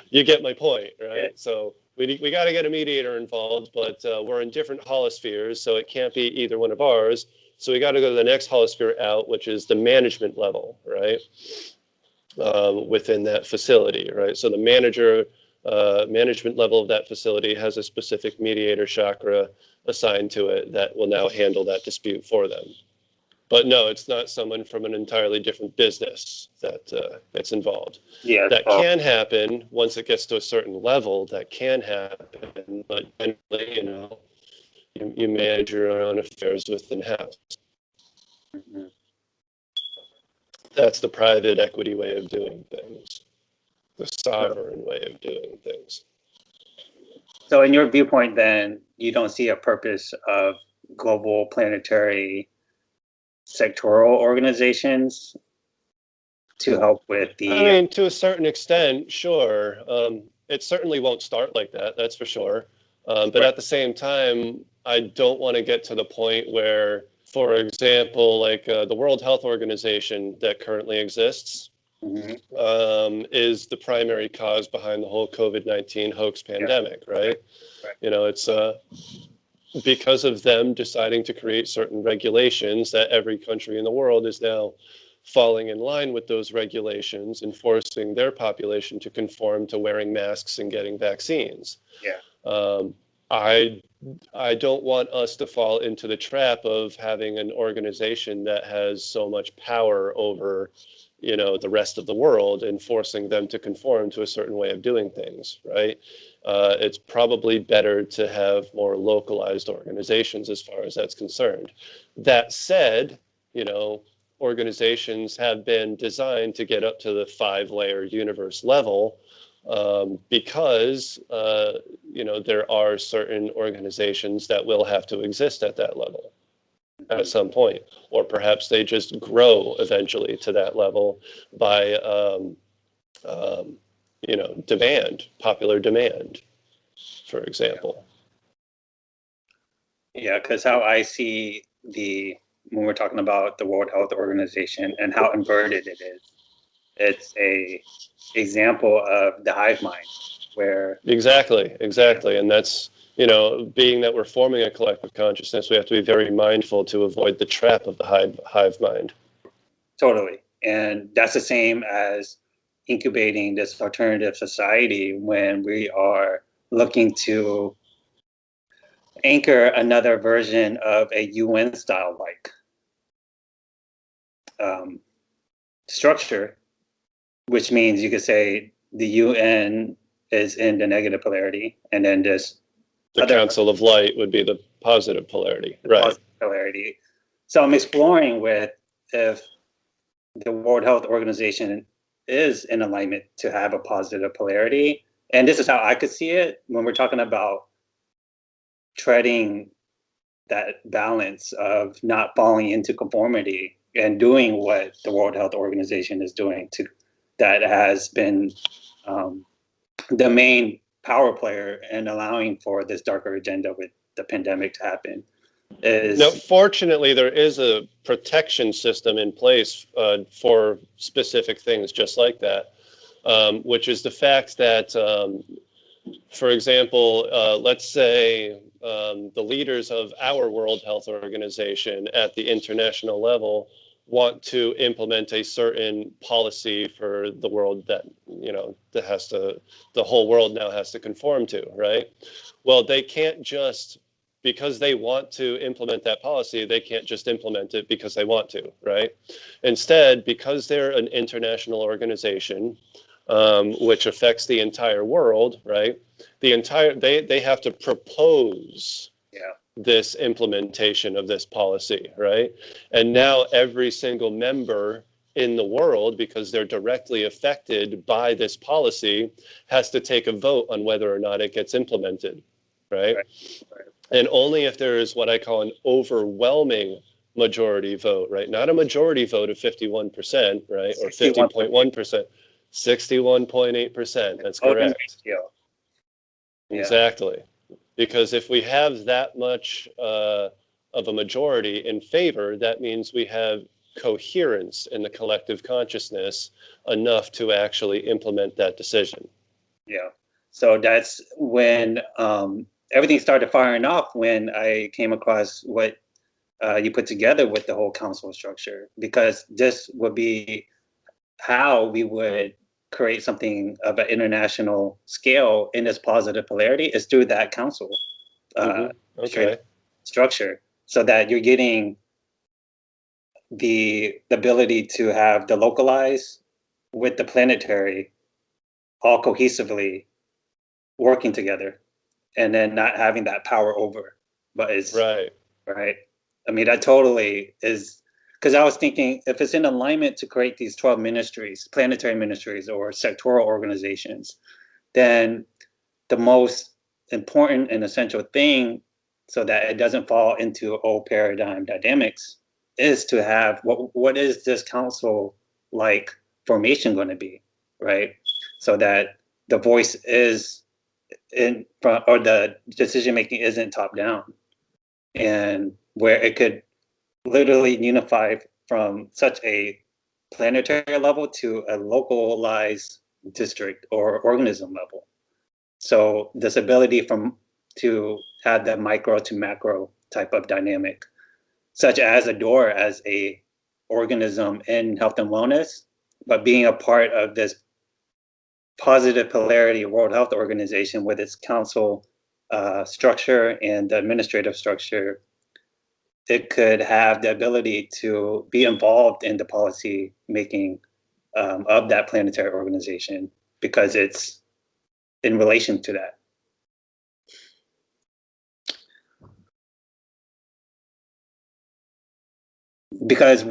Speaker 2: you get my point, right? So we got to get a mediator involved, but we're in different holospheres, so it can't be either one of ours. So we got to go to the next holosphere out, which is the management level, right? Within that facility, right? So the management level of that facility has a specific mediator chakra assigned to it that will now handle that dispute for them. But no, it's not someone from an entirely different business that's involved.
Speaker 1: Yeah.
Speaker 2: That can happen once it gets to a certain level. That can happen, but generally, you manage your own affairs within house.
Speaker 1: Mm-hmm.
Speaker 2: That's the private equity way of doing things, the sovereign way of doing things.
Speaker 1: So in your viewpoint, then, you don't see a purpose of global planetary sectoral organizations to help with the...
Speaker 2: I mean, to a certain extent, sure. It certainly won't start like that, that's for sure. But
Speaker 1: Right.
Speaker 2: At the same time, I don't want to get to the point where, for example, like the World Health Organization that currently exists is the primary cause behind the whole COVID-19 hoax pandemic, right?
Speaker 1: Right.
Speaker 2: It's because of them deciding to create certain regulations that every country in the world is now falling in line with those regulations and forcing their population to conform to wearing masks and getting vaccines.
Speaker 1: Yeah.
Speaker 2: I don't want us to fall into the trap of having an organization that has so much power over, the rest of the world and forcing them to conform to a certain way of doing things, right? It's probably better to have more localized organizations as far as that's concerned. That said, organizations have been designed to get up to the 5-layer universe level, because there are certain organizations that will have to exist at that level at some point, or perhaps they just grow eventually to that level by popular demand, for example.
Speaker 1: Yeah, because how I see when we're talking about the World Health Organization and how inverted it is, it's a example of the hive mind, where
Speaker 2: Exactly. And that's, being that we're forming a collective consciousness, we have to be very mindful to avoid the trap of the hive mind.
Speaker 1: totally. And that's the same as incubating this alternative society when we are looking to anchor another version of a UN style structure, which means you could say the UN is in the negative polarity, and then this
Speaker 2: The Council of Light would be the positive polarity, right?
Speaker 1: Positive polarity. So I'm exploring with if the World Health Organization is in alignment to have a positive polarity. And this is how I could see it when we're talking about treading that balance of not falling into conformity and doing what the World Health Organization is doing that has been the main power player in allowing for this darker agenda with the pandemic to happen.
Speaker 2: Now, fortunately, there is a protection system in place for specific things just like that, which is the fact that, for example, let's say the leaders of our World Health Organization at the international level want to implement a certain policy for the world that, the whole world now has to conform to, right? Well, they can't just, because they want to implement that policy, they can't just implement it because they want to, right? Instead, because they're an international organization, which affects the entire world, right? They have to propose this implementation of this policy, right? And now every single member in the world, because they're directly affected by this policy, has to take a vote on whether or not it gets implemented, right? And only if there is what I call an overwhelming majority vote, right? Not a majority vote of 51%, right? Or 50.1%, 61.8%. That's correct.
Speaker 1: Yeah.
Speaker 2: Exactly. Because if we have that much of a majority in favor, that means we have coherence in the collective consciousness enough to actually implement that decision.
Speaker 1: Yeah. So that's when everything started firing off when I came across what you put together with the whole council structure, because this would be how we would create something of an international scale in this positive polarity is through that council structure, so that you're getting the ability to have the localized with the planetary all cohesively working together, and then not having that power over, but it's right. I mean, that totally is, because I was thinking if it's in alignment to create these 12 ministries, planetary ministries or sectoral organizations, then the most important and essential thing, so that it doesn't fall into old paradigm dynamics, is to have what is this council like formation going to be, right? So that the voice is in front, or the decision making isn't top down, and where it could literally unify from such a planetary level to a localized district or organism level. So this ability to have that micro to macro type of dynamic, such as a door as a organism in health and wellness, but being a part of this positive polarity World Health Organization with its council structure and the administrative structure, it could have the ability to be involved in the policy making of that planetary organization because it's in relation to that. Because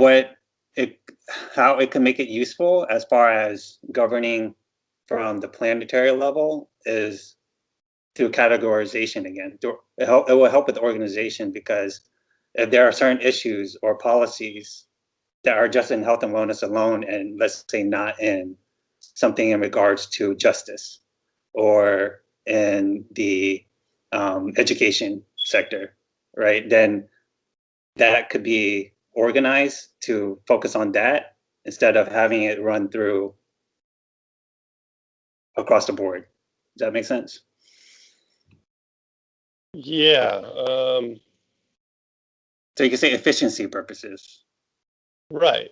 Speaker 1: how it can make it useful as far as governing from the planetary level is through categorization again. It will help with organization because if there are certain issues or policies that are just in health and wellness alone, and let's say not in something in regards to justice or in the education sector, right? Then that could be organized to focus on that instead of having it run through across the board. Does that make sense?
Speaker 2: Yeah.
Speaker 1: So you can say efficiency purposes.
Speaker 2: Right.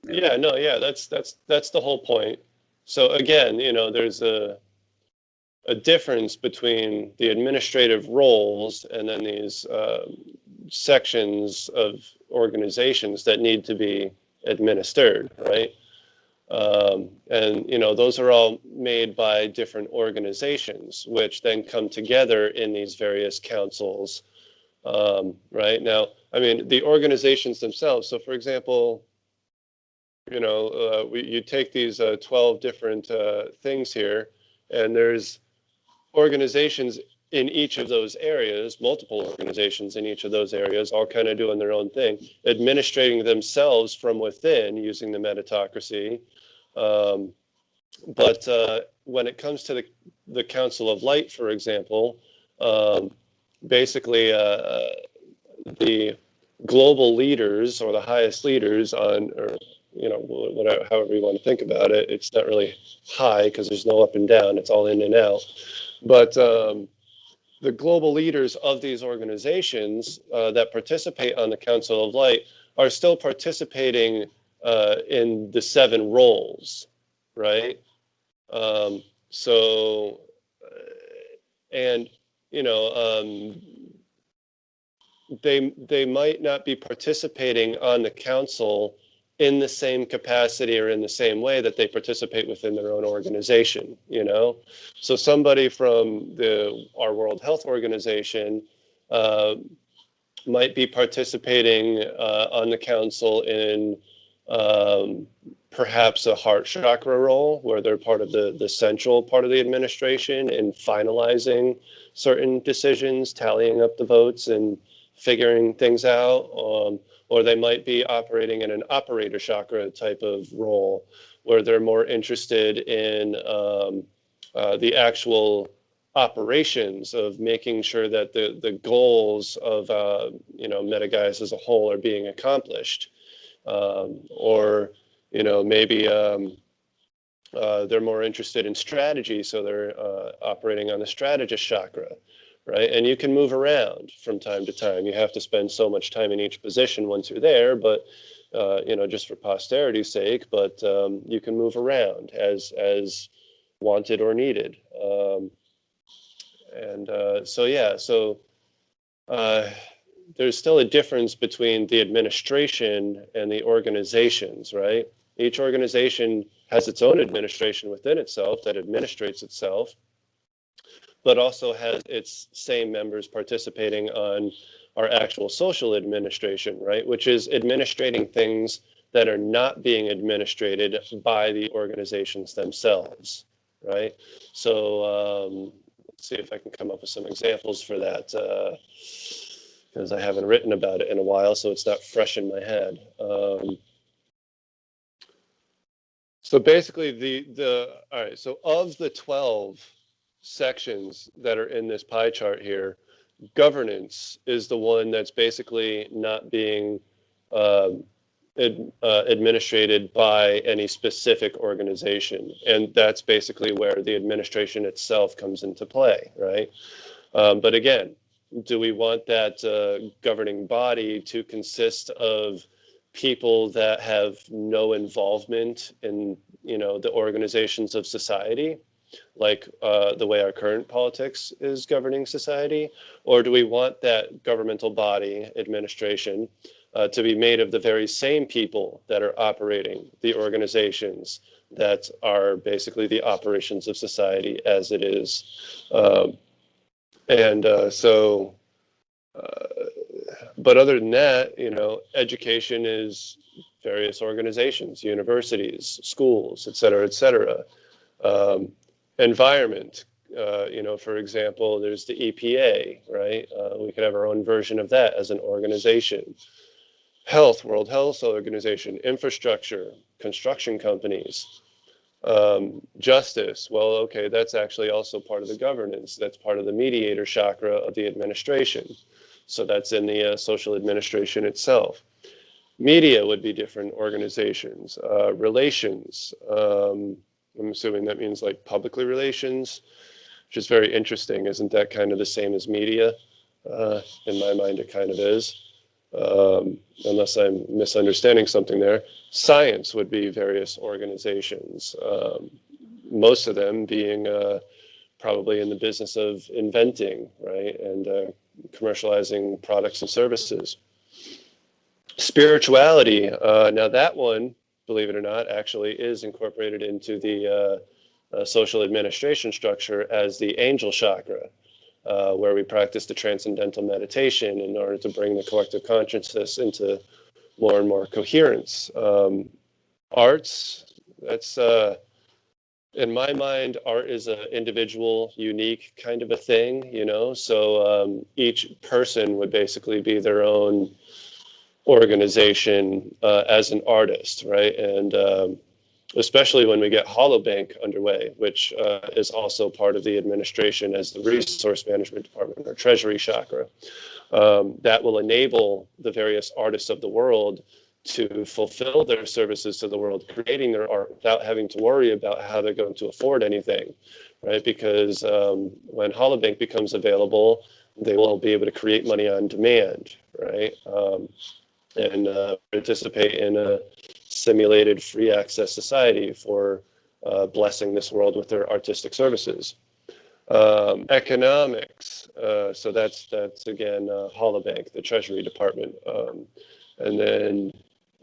Speaker 2: Yeah, no, yeah, that's the whole point. So again, there's a difference between the administrative roles and then these sections of organizations that need to be administered, right? And those are all made by different organizations, which then come together in these various councils, right? Now, I mean, the organizations themselves. So, for example, you take these 12 different things here, and there's organizations in each of those areas, multiple organizations in each of those areas, all kind of doing their own thing, administrating themselves from within using the Metatocracy. But when it comes to the Council of Light, for example, basically the global leaders or the highest leaders or whatever, however you want to think about it, it's not really high because there's no up and down, it's all in and out. But the global leaders of these organizations that participate on the Council of Light are still participating in the 7 roles, right? So, and they might not be participating on the council in the same capacity or in the same way that they participate within their own organization, So somebody from our World Health Organization might be participating on the council in perhaps a heart chakra role where they're part of the central part of the administration in finalizing certain decisions, tallying up the votes and figuring things out, or they might be operating in an operator chakra type of role where they're more interested in the actual operations of making sure that the goals of Metagaiaes as a whole are being accomplished, or maybe they're more interested in strategy, so they're operating on the strategist chakra, right? And you can move around from time to time. You have to spend so much time in each position once you're there, but just for posterity's sake. But you can move around as wanted or needed. There's still a difference between the administration and the organizations, right? Each organization has its own administration within itself that administrates itself, but also has its same members participating on our actual social administration, right? Which is administrating things that are not being administrated by the organizations themselves, right? So let's see if I can come up with some examples for that, because I haven't written about it in a while, so it's not fresh in my head. So basically, all right, so of the 12 sections that are in this pie chart here, governance is the one that's basically not being administrated by any specific organization. And that's basically where the administration itself comes into play, right? But again, do we want that governing body to consist of people that have no involvement in, the organizations of society, like the way our current politics is governing society? Or do we want that governmental body, administration, to be made of the very same people that are operating the organizations that are basically the operations of society as it is? But other than that, education is various organizations, universities, schools, et cetera, et cetera. Environment, for example, there's the EPA, right? We could have our own version of that as an organization. Health, World Health Organization, infrastructure, construction companies, justice. Well, okay, that's actually also part of the governance. That's part of the mediator chakra of the administration. So that's in the social administration itself. Media would be different organizations. Relations, I'm assuming that means like publicly relations, which is very interesting. Isn't that kind of the same as media? In my mind, it kind of is, unless I'm misunderstanding something there. Science would be various organizations, most of them being probably in the business of inventing, right, and commercializing products and services. Spirituality, now that one, believe it or not, actually is incorporated into the social administration structure as the angel chakra, where we practice the transcendental meditation in order to bring the collective consciousness into more and more coherence. Arts, that's, in my mind, art is an individual, unique kind of a thing, so each person would basically be their own organization as an artist, right? And especially when we get Holobank underway, which is also part of the administration as the resource management department or treasury chakra, that will enable the various artists of the world to fulfill their services to the world, creating their art without having to worry about how they're going to afford anything, right? Because when Holobank becomes available, they will be able to create money on demand, right? And participate in a simulated free access society for blessing this world with their artistic services. Economics, so that's again Holobank, the Treasury Department, and then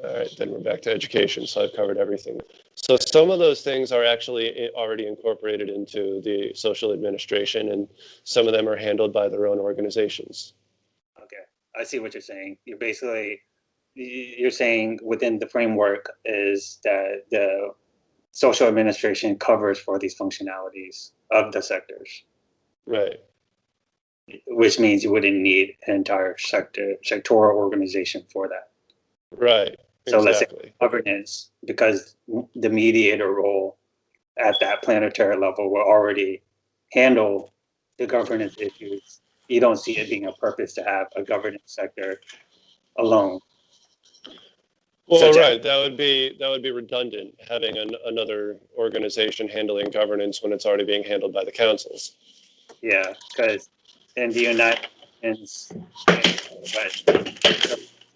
Speaker 2: all right, then we're back to education. So I've covered everything. So some of those things are actually already incorporated into the social administration, and some of them are handled by their own organizations.
Speaker 1: Okay, I see what you're saying. You're saying within the framework is that the social administration covers for these functionalities of the sectors.
Speaker 2: Right.
Speaker 1: Which means you wouldn't need an entire sectoral organization for that.
Speaker 2: Right.
Speaker 1: So
Speaker 2: exactly.
Speaker 1: Let's say governance, because the mediator role at that planetary level will already handle the governance issues. You don't see it being a purpose to have a governance sector alone.
Speaker 2: Well, right. That would be redundant, having another organization handling governance when it's already being handled by the councils.
Speaker 1: Yeah, because in the United Nations,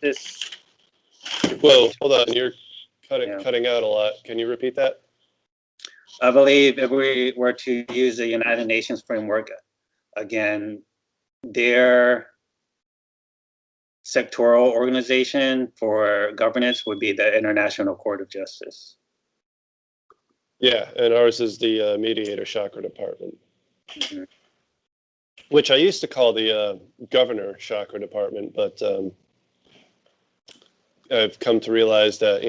Speaker 1: this.
Speaker 2: Whoa, hold on. You're cutting out a lot. Can you repeat that?
Speaker 1: I believe if we were to use the United Nations framework again, their sectoral organization for governance would be the International Court of Justice.
Speaker 2: Yeah, and ours is the mediator chakra department,
Speaker 1: Mm-hmm.
Speaker 2: which I used to call the governor chakra department, but I've come to realize that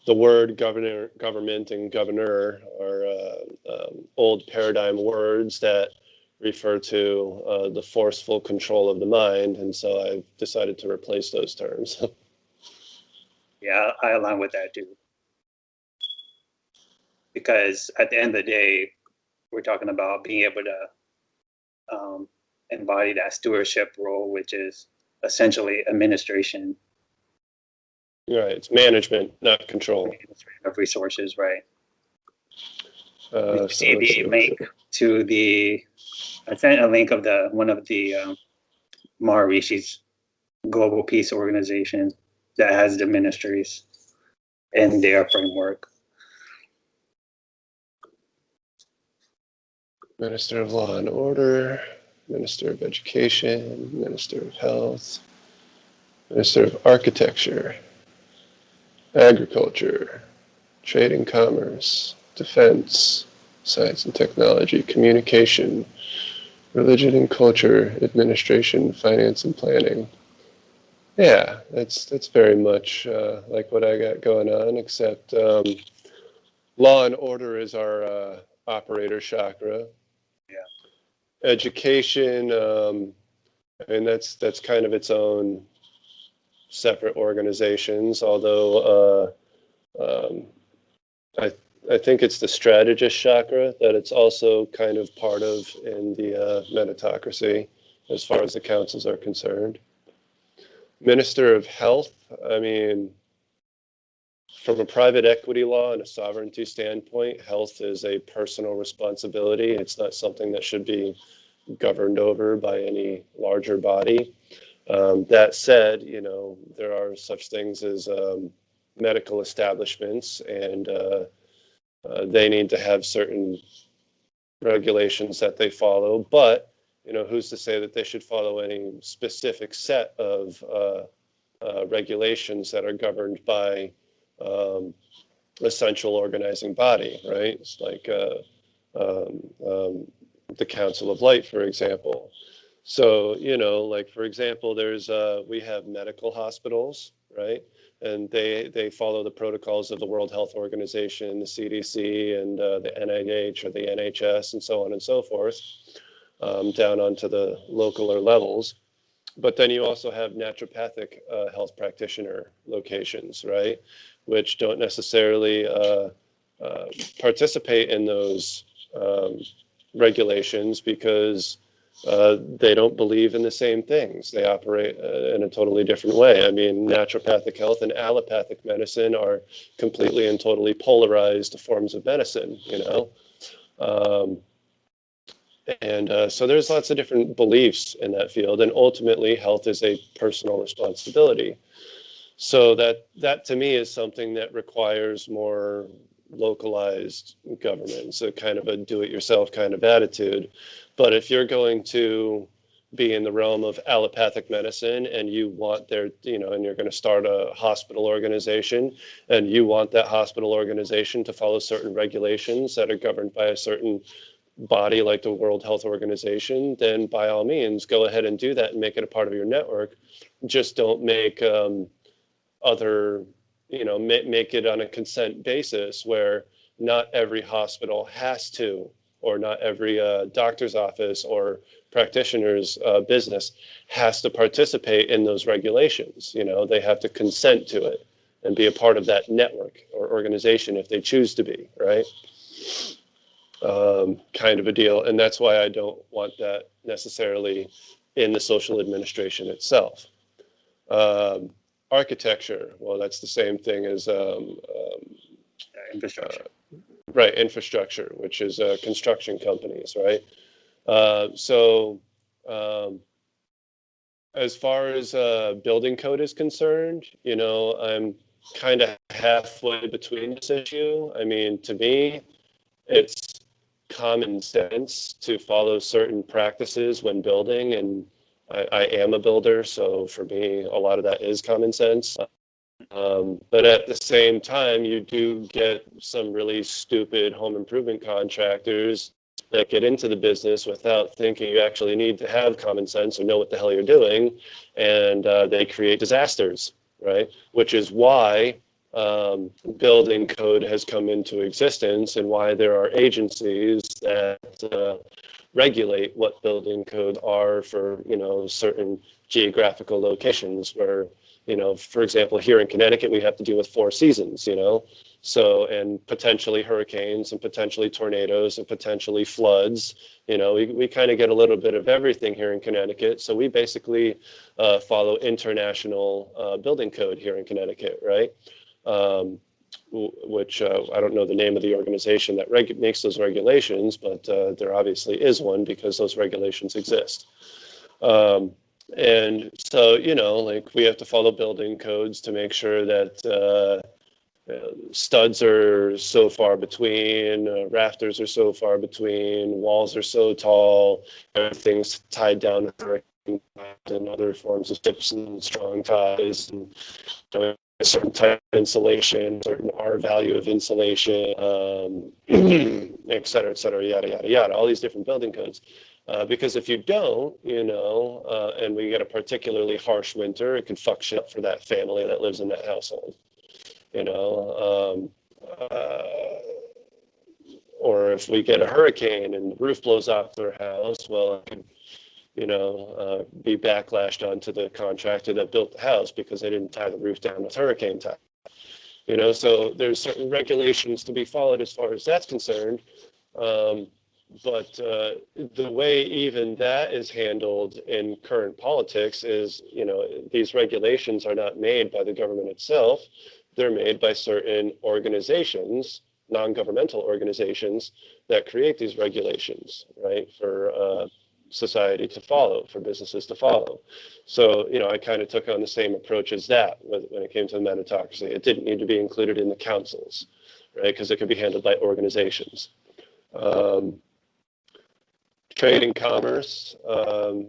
Speaker 2: the word governor, government, and governor are old paradigm words that refer to the forceful control of the mind, and so I've decided to replace those terms.
Speaker 1: Yeah, I align with that too. Because at the end of the day, we're talking about being able to embody that stewardship role, which is essentially administration.
Speaker 2: Right, it's management, not control.
Speaker 1: Of resources, right?
Speaker 2: So
Speaker 1: see the link to the, I sent a link of one of the Maharishi's Global Peace Organization. that has the ministries in their framework.
Speaker 2: Minister of Law and Order, Minister of Education, Minister of Health, Minister of Architecture, Agriculture, Trade and Commerce, Defense, Science and Technology, Communication, Religion and Culture, Administration, Finance and Planning. Yeah, that's very much like what I got going on, except Law and Order is our operator chakra.
Speaker 1: Yeah.
Speaker 2: Education, and that's kind of its own separate organizations, although I think it's the strategist chakra that it's also kind of part of in the Metatocracy as far as the councils are concerned. Minister of Health, I mean, from a private equity law and a sovereignty standpoint, health is a personal responsibility. It's not something that should be governed over by any larger body. That said, you know, there are such things as medical establishments, and they need to have certain regulations that they follow. But, you know, who's to say that they should follow any specific set of regulations that are governed by a central organizing body, right? It's like the Council of Light, for example. So, you know, like, for example, there's we have medical hospitals, right? And they follow the protocols of the World Health Organization, the CDC, and the NIH or the NHS, and so on and so forth, down onto the localer levels. But then you also have naturopathic health practitioner locations, right? Which don't necessarily participate in those regulations because they don't believe in the same things. They operate in a totally different way. I mean, naturopathic health and allopathic medicine are completely and totally polarized forms of medicine, you know? So there's lots of different beliefs in that field, and ultimately health is a personal responsibility. So that to me is something that requires more localized government, so kind of a do-it-yourself kind of attitude. But if you're going to be in the realm of allopathic medicine and you want there, you know, and you're going to start a hospital organization and you want that hospital organization to follow certain regulations that are governed by a certain body like the World Health Organization, then by all means, go ahead and do that and make it a part of your network. Just don't make other, you know, make it on a consent basis where not every hospital has to, or not every doctor's office or practitioner's business has to participate in those regulations. You know, they have to consent to it and be a part of that network or organization if they choose to be, right? Kind of a deal. And that's why I don't want that necessarily in the social administration itself. Architecture, well, that's the same thing as
Speaker 1: Infrastructure.
Speaker 2: right, infrastructure, which is construction companies, right? As far as building code is concerned, you know, I'm kind of halfway between this issue. I mean, to me, it's common sense to follow certain practices when building, and I am a builder, so for me, a lot of that is common sense. But at the same time, you do get some really stupid home improvement contractors that get into the business without thinking you actually need to have common sense or know what the hell you're doing, and they create disasters, right? Which is why building code has come into existence and why there are agencies that regulate what building code are for, you know, certain geographical locations where, you know, for example, here in Connecticut, we have to deal with 4 seasons, you know, so, and potentially hurricanes and potentially tornadoes and potentially floods. You know, we kind of get a little bit of everything here in Connecticut. So we basically follow international building code here in Connecticut, right? Which I don't know the name of the organization that makes those regulations, but there obviously is one because those regulations exist. And so, like we have to follow building codes to make sure that studs are so far between, rafters are so far between, walls are so tall, everything's tied down with hurricane and other forms of tips and strong ties, and a certain type of insulation, certain R value of insulation, et cetera, yada, yada, yada, all these different building codes. Because if you don't, and we get a particularly harsh winter, it could fuck shit up for that family that lives in that household. Uh, or if we get a hurricane and the roof blows off their house, well, it can, be backlashed onto the contractor that built the house because they didn't tie the roof down with hurricane tie. So there's certain regulations to be followed as far as that's concerned. But the way even that is handled in current politics is, these regulations are not made by the government itself. They're made by certain organizations, non-governmental organizations that create these regulations, right, for society to follow, for businesses to follow. So, I kind of took on the same approach as that when it came to the Metatocracy. It didn't need to be included in the councils, right, because it could be handled by organizations. Trade and commerce, what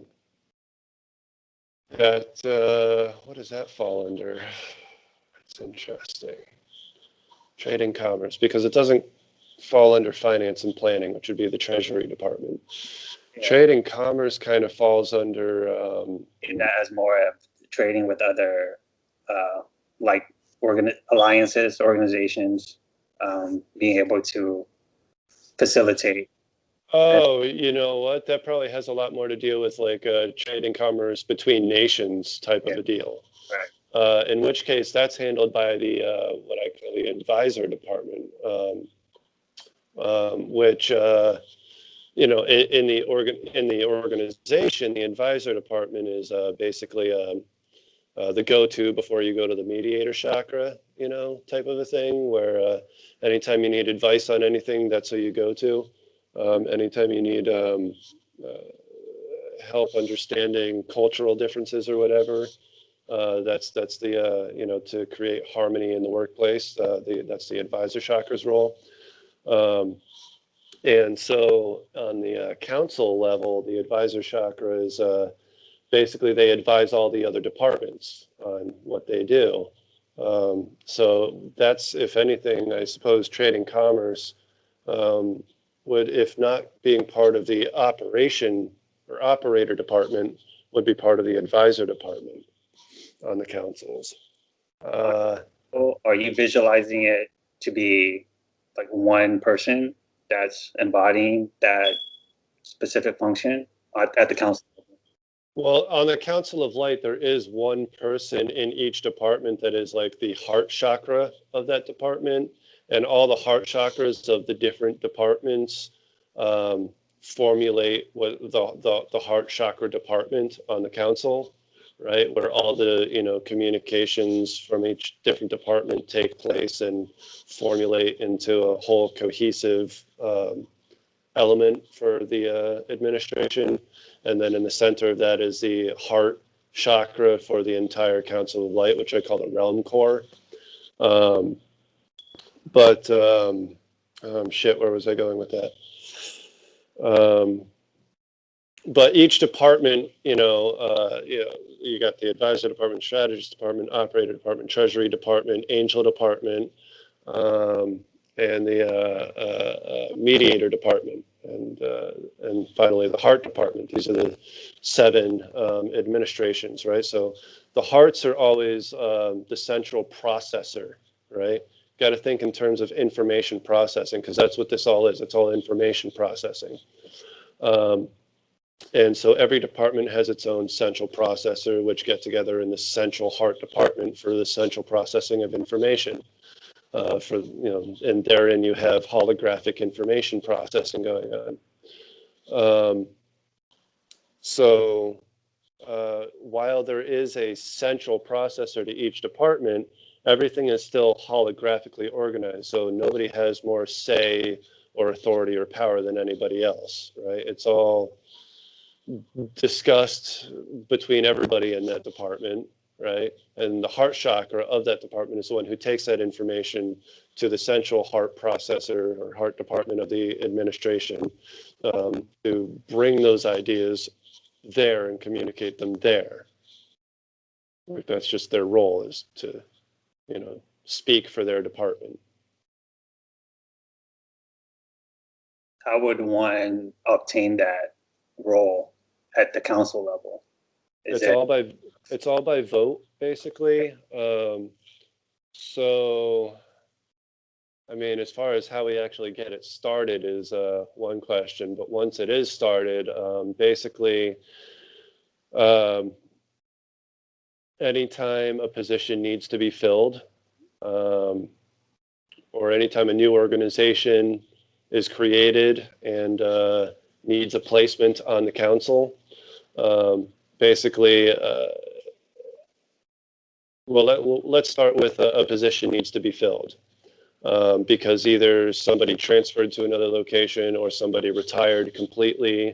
Speaker 2: does that fall under? It's interesting. Trade and commerce, because it doesn't fall under finance and planning, which would be the Treasury Department. Yeah. Trade and commerce kind of falls under...
Speaker 1: and that has more of trading with other, like alliances, organizations, being able to facilitate.
Speaker 2: Oh, you know what? That probably has a lot more to do with like trade and commerce between nations type of a deal.
Speaker 1: Right.
Speaker 2: In which case, that's handled by the what I call the advisor department, which in the organization, the advisor department is basically the go-to before you go to the mediator chakra, type of a thing, where anytime you need advice on anything, that's who you go to. Anytime you need help understanding cultural differences or whatever, that's the to create harmony in the workplace. That's the advisor chakra's role. And so on the council level, the advisor chakra is basically they advise all the other departments on what they do. So that's, if anything, I suppose trade and commerce would, if not being part of the operation or operator department, would be part of the advisor department on the councils.
Speaker 1: Are you visualizing it to be like one person that's embodying that specific function at the council?
Speaker 2: Well, on the Council of Light, there is one person in each department that is like the heart chakra of that department, and all the heart chakras of the different departments formulate what the heart chakra department on the council, right? Where all the communications from each different department take place and formulate into a whole cohesive element for the administration. And then in the center of that is the heart chakra for the entire Council of Light, which I call the realm core. Shit, where was I going with that? But each department, you got the advisor department, strategist department, operator department, treasury department, angel department, and the mediator department, and finally the heart department. These are the 7 administrations, right? So the hearts are always the central processor, right? Got to think in terms of information processing, because that's what this all is. It's all information processing. And so every department has its own central processor, which get together in the central heart department for the central processing of information. And therein you have holographic information processing going on. So while there is a central processor to each department, everything is still holographically organized. So nobody has more say or authority or power than anybody else, right? It's all discussed between everybody in that department, right? And the heart chakra of that department is the one who takes that information to the central heart processor or heart department of the administration, to bring those ideas there and communicate them there. Like, that's just their role, is to, speak for their department.
Speaker 1: How would one obtain that role at the council level?
Speaker 2: It's all by vote, basically. So, I mean, as far as how we actually get it started is one question. But once it is started, basically, anytime a position needs to be filled, or anytime a new organization is created and needs a placement on the council, basically, let's start with a position needs to be filled, because either somebody transferred to another location or somebody retired completely.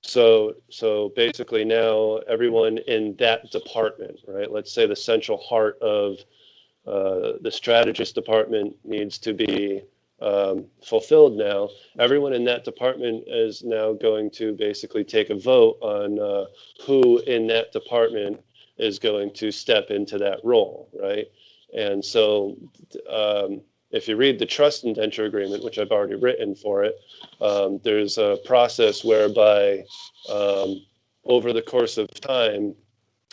Speaker 2: So basically now everyone in that department, right? Let's say the central heart of the strategist department needs to be fulfilled now. Everyone in that department is now going to basically take a vote on who in that department is going to step into that role, right? And so if you read the trust indenture agreement, which I've already written for it, there's a process whereby over the course of time,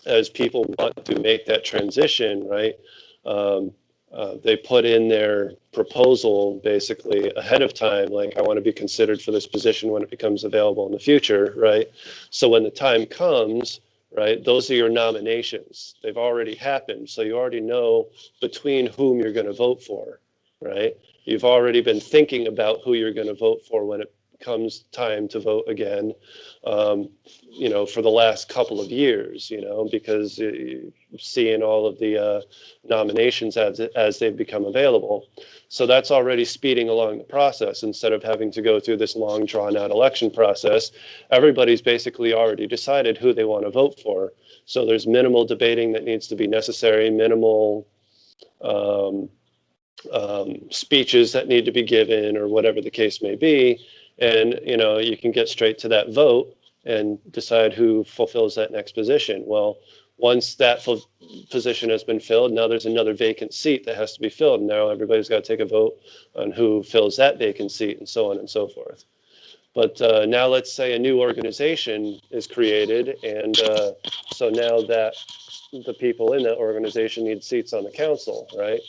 Speaker 2: as people want to make that transition, right, they put in their proposal basically ahead of time, like, I want to be considered for this position when it becomes available in the future, right? So when the time comes, right, those are your nominations. They've already happened, so you already know between whom you're going to vote for, right? You've already been thinking about who you're going to vote for when it comes time to vote again, for the last couple of years, because seeing all of the nominations as they've become available. So that's already speeding along the process. Instead of having to go through this long drawn out election process, everybody's basically already decided who they want to vote for. So there's minimal debating that needs to be necessary, minimal speeches that need to be given, or whatever the case may be. And, you can get straight to that vote and decide who fulfills that next position. Well, once that position has been filled, now there's another vacant seat that has to be filled. Now everybody's got to take a vote on who fills that vacant seat, and so on and so forth. But now let's say a new organization is created, and so now that the people in that organization need seats on the council, right?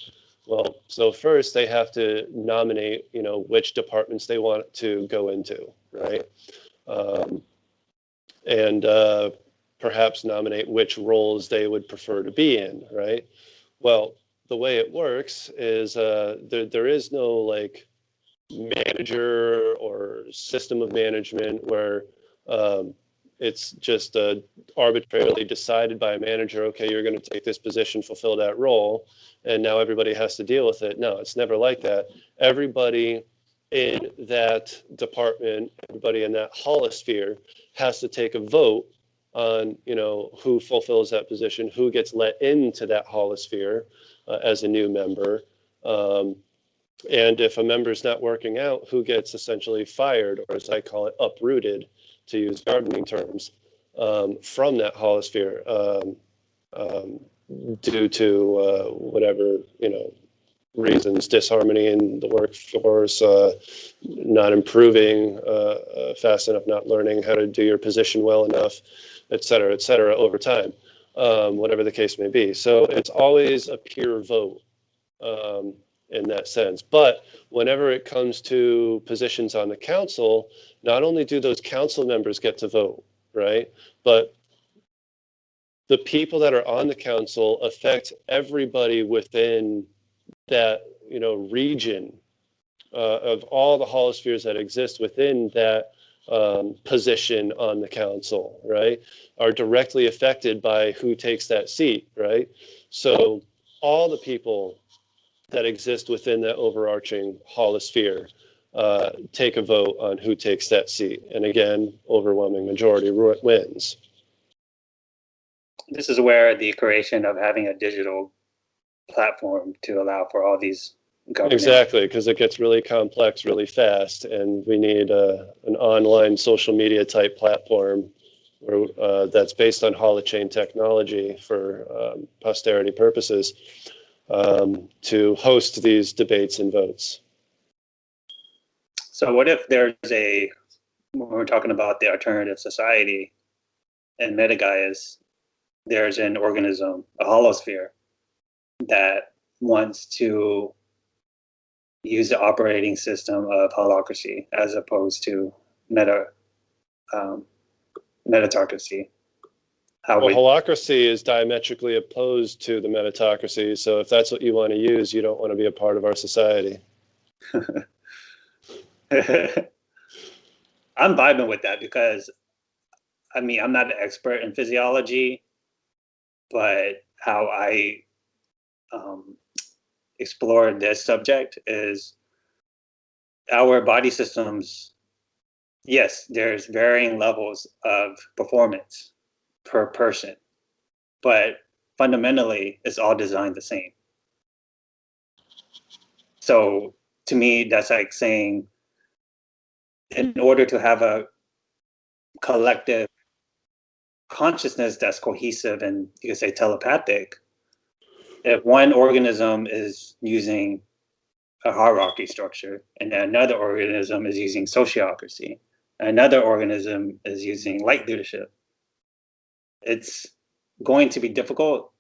Speaker 2: Well, so first they have to nominate, which departments they want to go into, right? And perhaps nominate which roles they would prefer to be in, right? Well, the way it works is there is no like manager or system of management where it's just arbitrarily decided by a manager, okay, you're going to take this position, fulfill that role, and now everybody has to deal with it. No, it's never like that. Everybody in that department, everybody in that holosphere has to take a vote on, who fulfills that position, who gets let into that holosphere as a new member. And if a member is not working out, who gets essentially fired, or as I call it, uprooted, to use gardening terms, from that holosphere due to whatever, reasons, disharmony in the workforce, not improving fast enough, not learning how to do your position well enough, et cetera, over time, whatever the case may be. So it's always a peer vote in that sense. But whenever it comes to positions on the council, not only do those council members get to vote, right, but the people that are on the council affect everybody within that, region of all the holospheres that exist within that position on the council, right, are directly affected by who takes that seat, right? So all the people that exist within that overarching holosphere take a vote on who takes that seat. And again, overwhelming majority wins.
Speaker 1: This is where the creation of having a digital platform to allow for all these governance.
Speaker 2: Exactly, because it gets really complex really fast, and we need an online social media type platform where, that's based on holochain technology for posterity purposes, to host these debates and votes.
Speaker 1: So what if there's when we're talking about the alternative society and Metagaiaes, there's an organism, a holosphere, that wants to use the operating system of holocracy as opposed to metatocracy?
Speaker 2: Holocracy is diametrically opposed to the metatocracy. So if that's what you want to use, you don't want to be a part of our society.
Speaker 1: I'm vibing with that because, I mean, I'm not an expert in physiology, but how I explore this subject is our body systems. Yes, there's varying levels of performance per person, but fundamentally, it's all designed the same. So to me, that's like saying, in order to have a collective consciousness that's cohesive and you could say telepathic, if one organism is using a hierarchy structure and another organism is using sociocracy, another organism is using light leadership, it's going to be difficult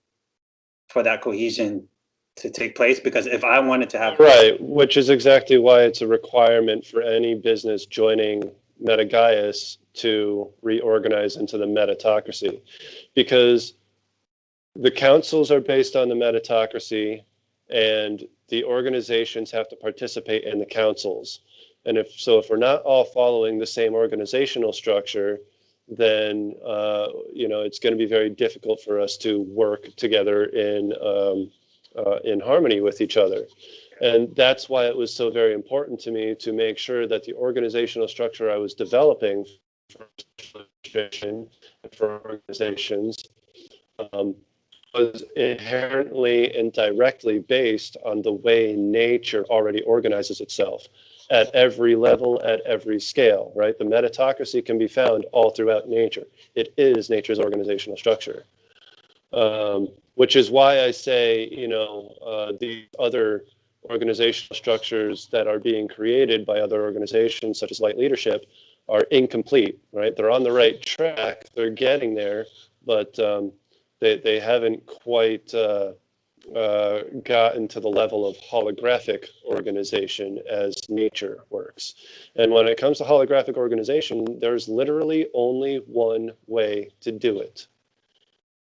Speaker 1: for that cohesion to take place, because if I wanted to have...
Speaker 2: Right, which is exactly why it's a requirement for any business joining Metagaiaes to reorganize into the metatocracy, because the councils are based on the metatocracy and the organizations have to participate in the councils. And if we're not all following the same organizational structure, then it's going to be very difficult for us to work together in harmony with each other. And that's why it was so very important to me to make sure that the organizational structure I was developing for organizations was inherently and directly based on the way nature already organizes itself at every level, at every scale, right? The metatocracy can be found all throughout nature. It is nature's organizational structure. Which is why I say, the other organizational structures that are being created by other organizations, such as Light Leadership, are incomplete, right? They're on the right track, they're getting there, but they haven't quite gotten to the level of holographic organization as nature works. And when it comes to holographic organization, there's literally only one way to do it.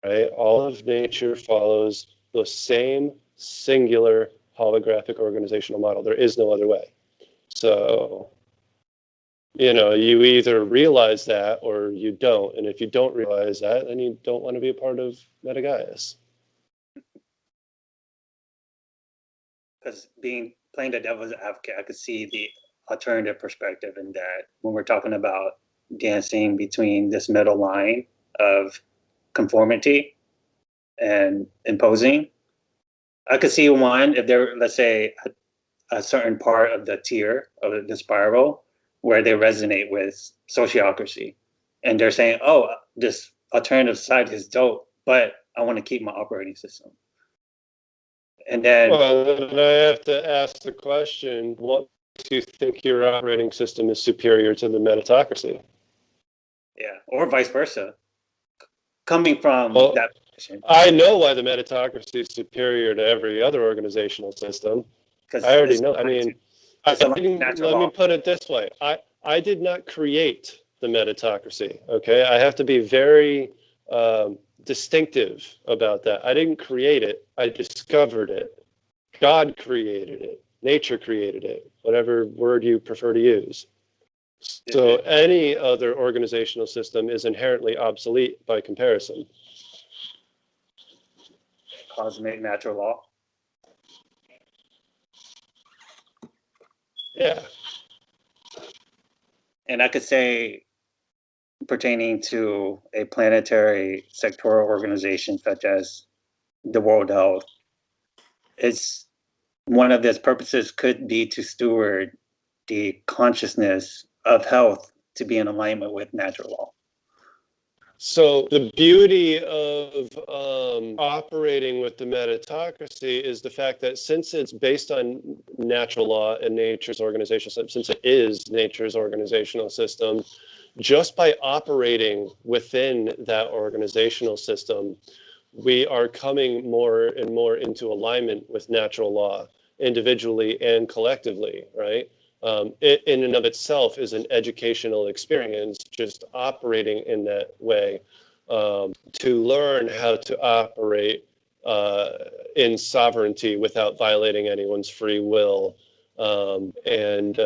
Speaker 2: Right? All of nature follows the same singular holographic organizational model. There is no other way. So, you either realize that or you don't. And if you don't realize that, then you don't want to be a part of Metagaiaes.
Speaker 1: Because playing the devil's advocate, I could see the alternative perspective in that when we're talking about dancing between this middle line of conformity and imposing, I could see one, if there, let's say, a certain part of the tier of the spiral where they resonate with sociocracy, and they're saying, oh, this alternative society is dope, but I want to keep my operating system. And then...
Speaker 2: Well, then I have to ask the question, what makes you think your operating system is superior to the metatocracy?
Speaker 1: Yeah, or vice versa. Coming from that position.
Speaker 2: I know why the metatocracy is superior to every other organizational system. I already know. I mean, let me put it this way. I did not create the metatocracy, okay? I have to be very distinctive about that. I didn't create it. I discovered it. God created it. Nature created it, whatever word you prefer to use. So any other organizational system is inherently obsolete by comparison.
Speaker 1: Cosmic natural law.
Speaker 2: Yeah.
Speaker 1: And I could say, pertaining to a planetary sectoral organization such as the World Health, it's one of its purposes could be to steward the consciousness of health to be in alignment with natural law.
Speaker 2: So the beauty of operating with the metatocracy is the fact that since it's based on natural law and nature's organizational system, since it is nature's organizational system, just by operating within that organizational system, we are coming more and more into alignment with natural law, individually and collectively, right? It in and of itself is an educational experience, just operating in that way, to learn how to operate in sovereignty without violating anyone's free will, and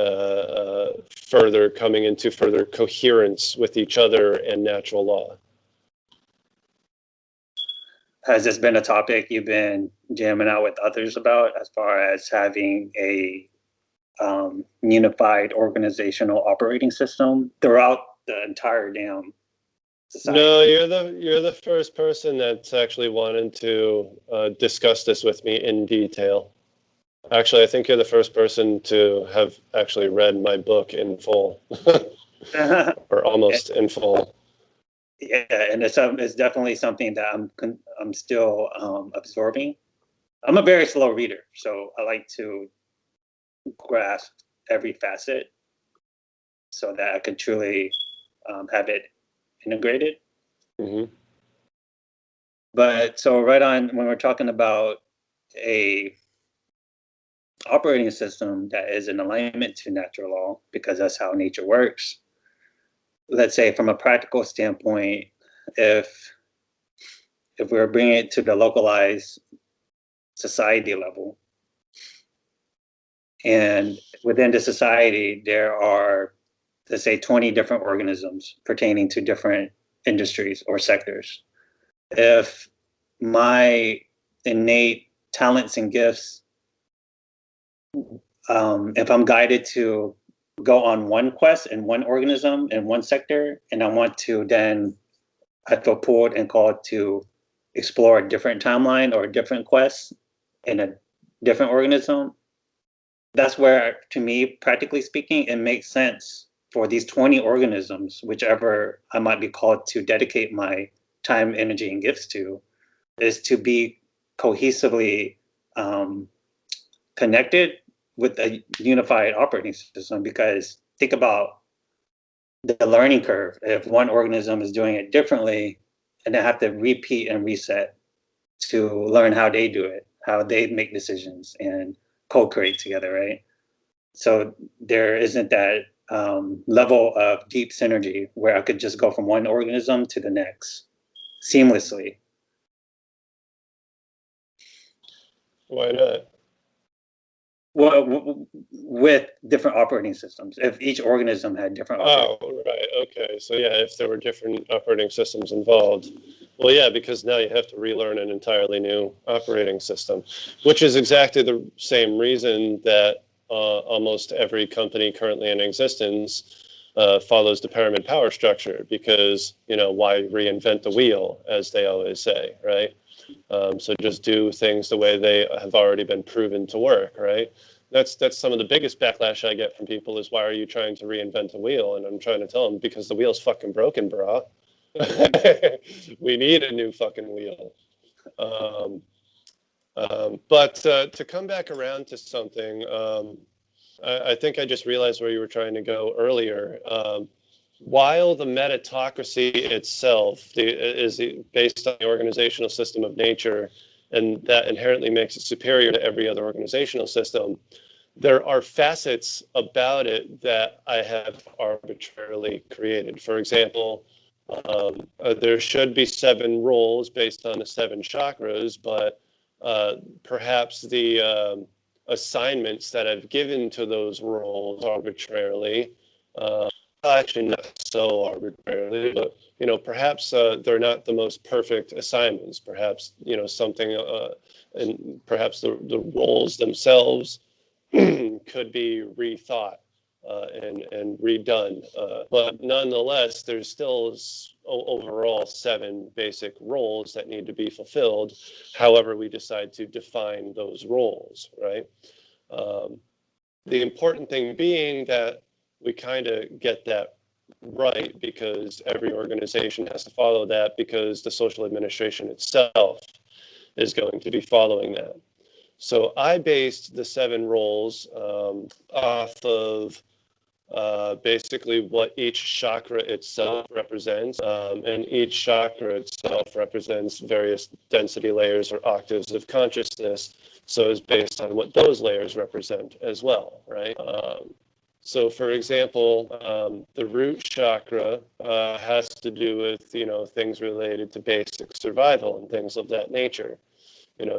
Speaker 2: further coming into further coherence with each other and natural law.
Speaker 1: Has this been a topic you've been jamming out with others about, as far as having a unified organizational operating system throughout the entire damn society?
Speaker 2: No, you're the first person that's actually wanted to discuss this with me in detail. Actually, I think you're the first person to have actually read my book in full, or almost in full.
Speaker 1: Yeah, and it's definitely something that I'm still absorbing. I'm a very slow reader, so I like to grasp every facet so that I can truly have it integrated.
Speaker 2: Mm-hmm.
Speaker 1: But so right on, when we're talking about a operating system that is in alignment to natural law, because that's how nature works. Let's say from a practical standpoint, if we're bringing it to the localized society level, and within the society, there are, let's say, 20 different organisms pertaining to different industries or sectors. If my innate talents and gifts, if I'm guided to go on one quest in one organism in one sector, and I want to then, I feel pulled and called to explore a different timeline or a different quest in a different organism, that's where, to me, practically speaking, it makes sense for these 20 organisms, whichever I might be called to dedicate my time, energy, and gifts to, is to be cohesively connected with a unified operating system. Because think about the learning curve. If one organism is doing it differently, and they have to repeat and reset to learn how they do it, how they make decisions and co-create together, right? So there isn't that level of deep synergy where I could just go from one organism to the next seamlessly.
Speaker 2: Why not?
Speaker 1: Well, with different operating systems, if each organism had different
Speaker 2: Oh, right. Okay. So yeah, if there were different operating systems involved, well, yeah, because now you have to relearn an entirely new operating system, which is exactly the same reason that almost every company currently in existence follows the pyramid power structure, because, you know, why reinvent the wheel, as they always say, right? So just do things the way they have already been proven to work, right? That's some of the biggest backlash I get from people is, why are you trying to reinvent the wheel? And I'm trying to tell them, because the wheel's fucking broken, bro. We need a new fucking wheel. But to come back around to something, I think I just realized where you were trying to go earlier. While the metatocracy itself is based on the organizational system of nature, and that inherently makes it superior to every other organizational system, there are facets about it that I have arbitrarily created. For example, there should be 7 roles based on the 7 chakras, but perhaps the assignments that I've given to those roles arbitrarily, actually not so arbitrarily, but, you know, perhaps they're not the most perfect assignments. Perhaps, you know, something, and perhaps the roles themselves could be rethought. and redone. But nonetheless, there's still overall 7 basic roles that need to be fulfilled, however we decide to define those roles, right? The important thing being that we kind of get that right, because every organization has to follow that, because the social administration itself is going to be following that. So I based the 7 roles off of basically what each chakra itself represents. And each chakra itself represents various density layers or octaves of consciousness. So it's based on what those layers represent as well, right? So for example, the root chakra has to do with, things related to basic survival and things of that nature.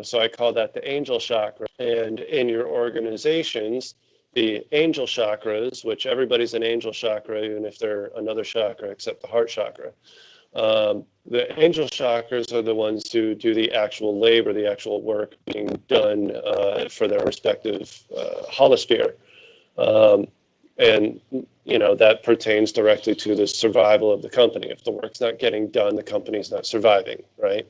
Speaker 2: So I call that the angel chakra. And in your organizations, the angel chakras, which everybody's an angel chakra, even if they're another chakra except the heart chakra. The angel chakras are the ones who do the actual labor, the actual work being done for their respective holosphere. And, that pertains directly to the survival of the company. If the work's not getting done, the company's not surviving, right?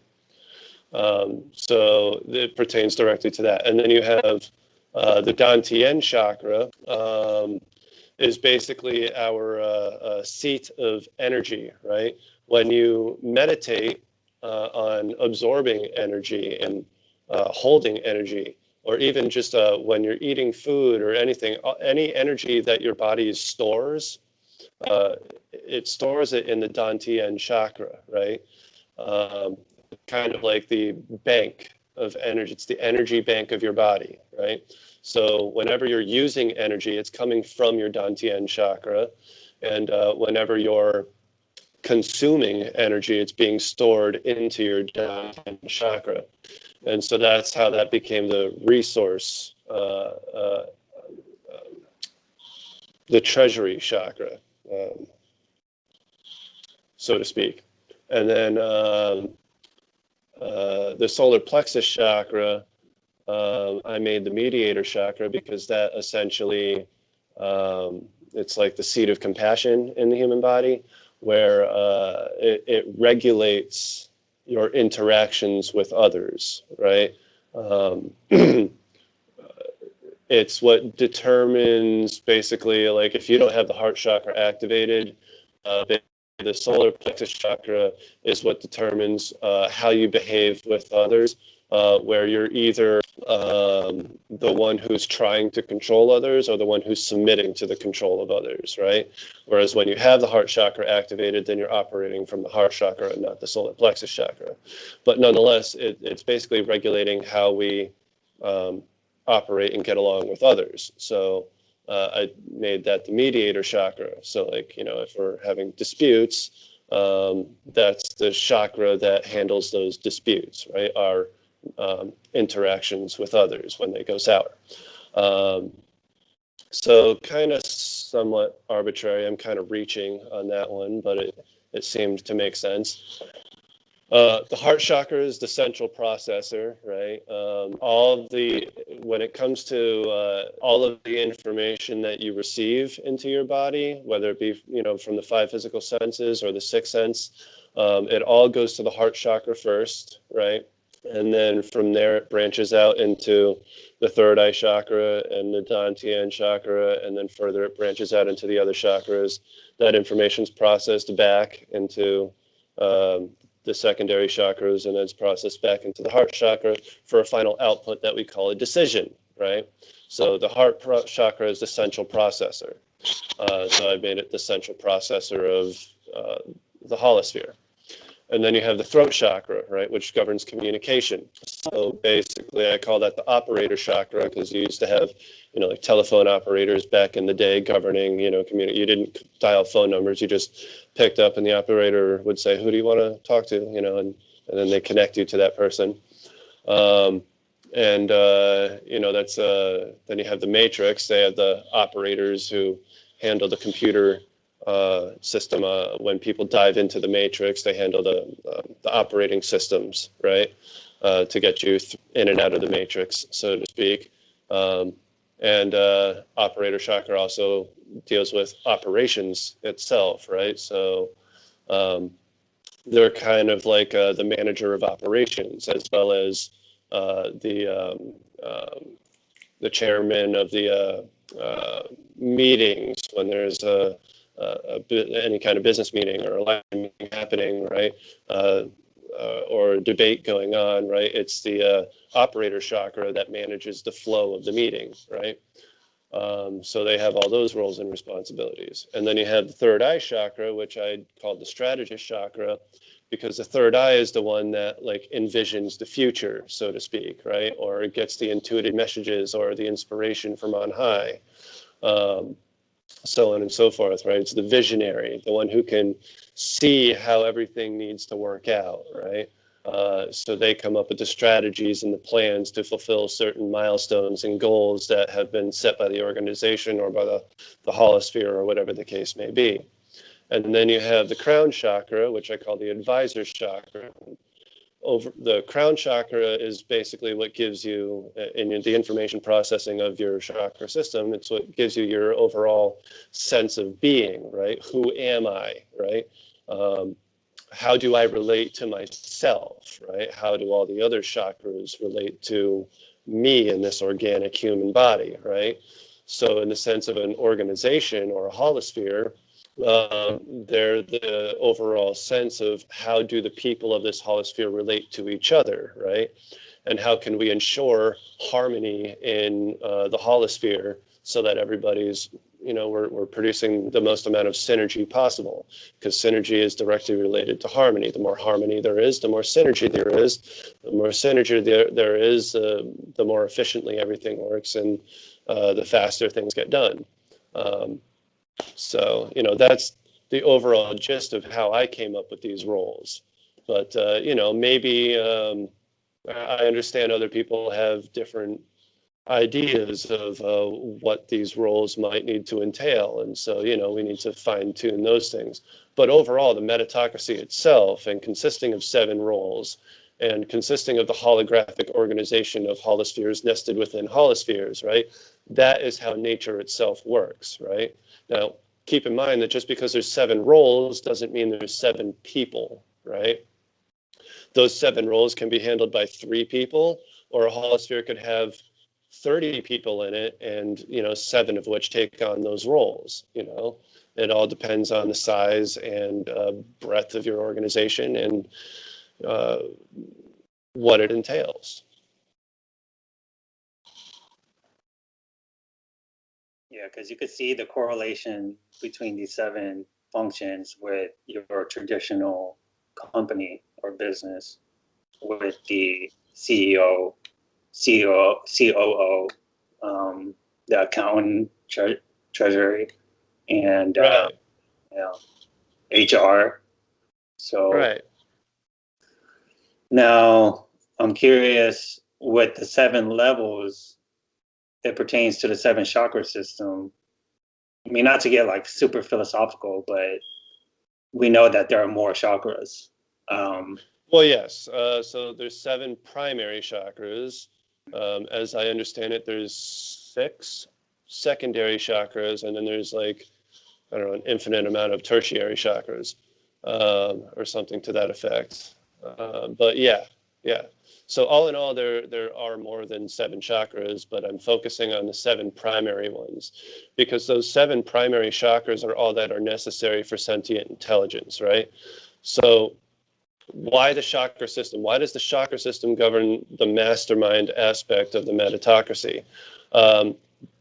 Speaker 2: So it pertains directly to that. And then you have the Dantian chakra, is basically our seat of energy, right? When you meditate on absorbing energy and holding energy, or even just when you're eating food or anything, any energy that your body stores, it stores it in the Dantian chakra, right? Kind of like the bank of energy. It's the energy bank of your body, right? So whenever you're using energy, it's coming from your Dantian chakra. And whenever you're consuming energy, it's being stored into your Dantian chakra. And so that's how that became the resource, the treasury chakra, so to speak. And then the solar plexus chakra, I made the mediator chakra because that essentially, it's like the seat of compassion in the human body, where it regulates your interactions with others, right? It's what determines basically, like, if you don't have the heart chakra activated, the solar plexus chakra is what determines how you behave with others, where you're either the one who's trying to control others or the one who's submitting to the control of others, right? Whereas when you have the heart chakra activated, then you're operating from the heart chakra and not the solar plexus chakra. But nonetheless, it's basically regulating how we operate and get along with others. So I made that the mediator chakra. So, like, if we're having disputes, that's the chakra that handles those disputes, right? Our interactions with others when they go sour. So kind of somewhat arbitrary. I'm kind of reaching on that one, but it seemed to make sense. The heart chakra is the central processor, right? When it comes to all of the information that you receive into your body, whether it be, from the 5 physical senses or the 6th sense, it all goes to the heart chakra first, right? And then from there, it branches out into the 3rd eye chakra and the Dantian chakra, and then further it branches out into the other chakras. That information's processed back into the secondary chakras, and then it's processed back into the heart chakra for a final output that we call a decision, right? So the heart chakra is the central processor. So I made it the central processor of the holosphere. And then you have the throat chakra, right, which governs communication. So basically, I call that the operator chakra, because you used to have, like telephone operators back in the day governing, community. You didn't dial phone numbers. You just picked up, and the operator would say, "Who do you want to talk to?" And then they connect you to that person. That's then you have the matrix. They have the operators who handle the computer system. When people dive into the matrix, they handle the operating systems, right, to get you in and out of the matrix, so to speak. And operator chakra also deals with operations itself, right? So they're kind of like the manager of operations, as well as the chairman of the meetings when there's any kind of business meeting or election meeting happening, right? Or debate going on, right? It's the operator chakra that manages the flow of the meeting, right? So they have all those roles and responsibilities. And then you have the third eye chakra, which I called the strategist chakra, because the third eye is the one that like envisions the future, so to speak, right? Or it gets the intuitive messages or the inspiration from on high, so on and so forth, right? It's the visionary, the one who can see how everything needs to work out, right? So they come up with the strategies and the plans to fulfill certain milestones and goals that have been set by the organization or by the holosphere or whatever the case may be. And then you have the crown chakra, which I call the advisor's chakra. Over the crown chakra is basically what gives you in the information processing of your chakra system. It's what gives you your overall sense of being, right? Who am I, right? How do I relate to myself, right? How do all the other chakras relate to me in this organic human body, right? So in the sense of an organization or a holosphere, they're the overall sense of how do the people of this holosphere relate to each other, right? And how can we ensure harmony in the holosphere so that everybody's, we're producing the most amount of synergy possible, because synergy is directly related to harmony. The more harmony there is, the more synergy there is. The more synergy there is, the more efficiently everything works, and the faster things get done. So, that's the overall gist of how I came up with these roles. But, maybe I understand other people have different ideas of what these roles might need to entail. And so, we need to fine tune those things. But overall, the Metatocracy itself, and consisting of 7 roles, and consisting of the holographic organization of holospheres nested within holospheres, right? That is how nature itself works, right? Now, keep in mind that just because there's 7 roles doesn't mean there's 7 people, right? Those 7 roles can be handled by 3 people, or a holosphere could have 30 people in it, and 7 of which take on those roles. It all depends on the size and breadth of your organization and what it entails.
Speaker 1: Yeah, because you could see the correlation between these 7 functions with your traditional company or business, with the CEO, COO, the accountant, treasury, and
Speaker 2: Right.
Speaker 1: HR. So
Speaker 2: Right.
Speaker 1: now I'm curious, with the 7 levels, it pertains to the 7 chakra system. I mean, not to get like super philosophical, but we know that there are more chakras.
Speaker 2: Well, yes. So there's 7 primary chakras. As I understand it, there's 6 secondary chakras, and then there's like, I don't know, an infinite amount of tertiary chakras, or something to that effect. But yeah. So all in all, there are more than 7 chakras, but I'm focusing on the 7 primary ones, because those 7 primary chakras are all that are necessary for sentient intelligence, right? So why the chakra system? Why does the chakra system govern the mastermind aspect of the metatocracy?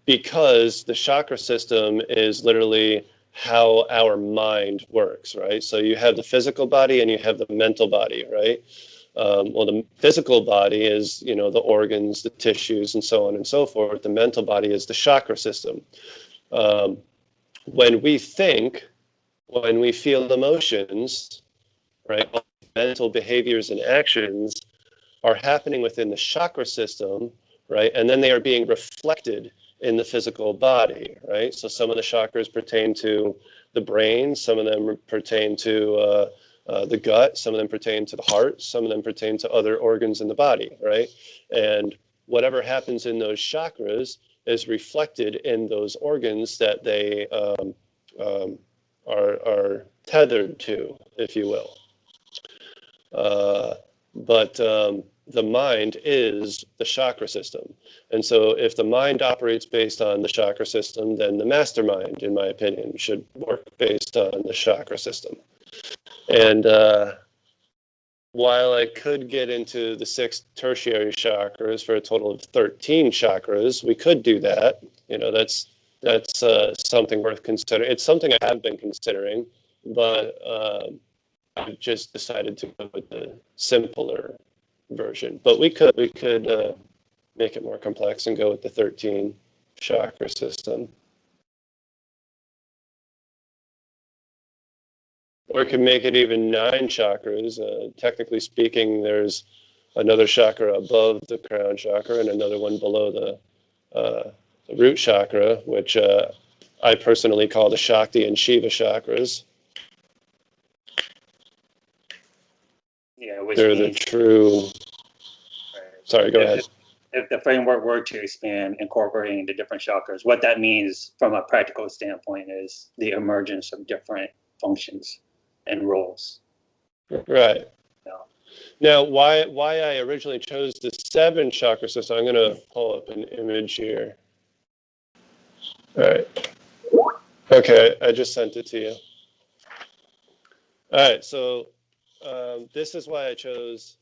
Speaker 2: Because the chakra system is literally how our mind works, right? So you have the physical body and you have the mental body, right? Well, the physical body is, the organs, the tissues, and so on and so forth. The mental body is the chakra system. When we think, when we feel emotions, right, all mental behaviors and actions are happening within the chakra system, right? And then they are being reflected in the physical body, right? So some of the chakras pertain to the brain, some of them pertain to the gut, some of them pertain to the heart, some of them pertain to other organs in the body, right? And whatever happens in those chakras is reflected in those organs that they are tethered to, if you will. But the mind is the chakra system. And so if the mind operates based on the chakra system, then the mastermind, in my opinion, should work based on the chakra system. And while I could get into the 6 tertiary chakras for a total of 13 chakras, we could do that. You know, that's something worth considering. It's something I have been considering, but I've just decided to go with the simpler version. But we could make it more complex and go with the 13 chakra system. Or we could make it even 9 chakras. Technically speaking, there's another chakra above the crown chakra and another one below the root chakra, which I personally call the Shakti and Shiva chakras.
Speaker 1: Yeah, which
Speaker 2: They're
Speaker 1: means,
Speaker 2: the true.
Speaker 1: right.
Speaker 2: Sorry, go ahead.
Speaker 1: If the framework were to expand, incorporating the different chakras, what that means from a practical standpoint is the emergence of different functions and roles.
Speaker 2: Right.
Speaker 1: No.
Speaker 2: Now, why I originally chose the 7 chakra system, I'm going to pull up an image here. All right. Okay, I just sent it to you. All right, so this is why I chose.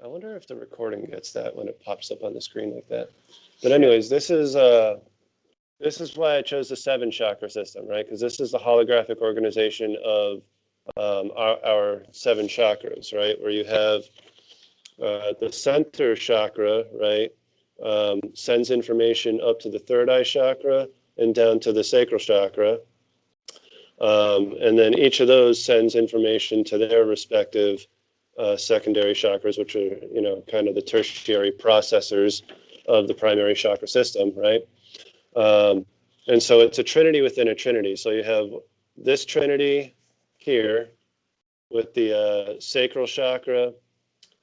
Speaker 2: I wonder if the recording gets that when it pops up on the screen like that. But anyways, this is why I chose the 7 chakra system, right? Because this is the holographic organization of our 7 chakras, right? Where you have the center chakra, right? Sends information up to the 3rd eye chakra and down to the sacral chakra. And then each of those sends information to their respective secondary chakras, which are, you know, kind of the tertiary processors of the primary chakra system, right? And so it's a trinity within a trinity. So you have this trinity here with the sacral chakra,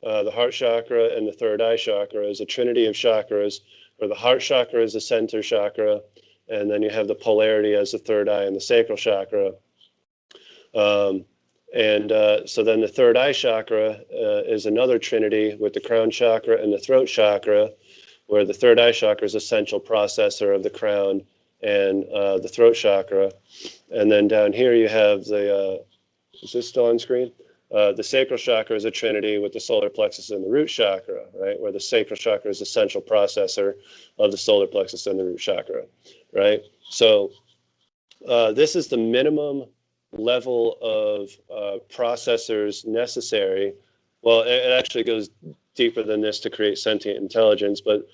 Speaker 2: the heart chakra, and the 3rd eye chakra is a trinity of chakras, where the heart chakra is the center chakra, and then you have the polarity as the 3rd eye and the sacral chakra. So then the 3rd eye chakra is another trinity with the crown chakra and the throat chakra, where the 3rd eye chakra is a central processor of the crown and the throat chakra. And then down here you have the, is this still on screen? The sacral chakra is a trinity with the solar plexus and the root chakra, right? Where the sacral chakra is the central processor of the solar plexus and the root chakra, right? So this is the minimum level of processors necessary. Well, it actually goes deeper than this to create sentient intelligence, but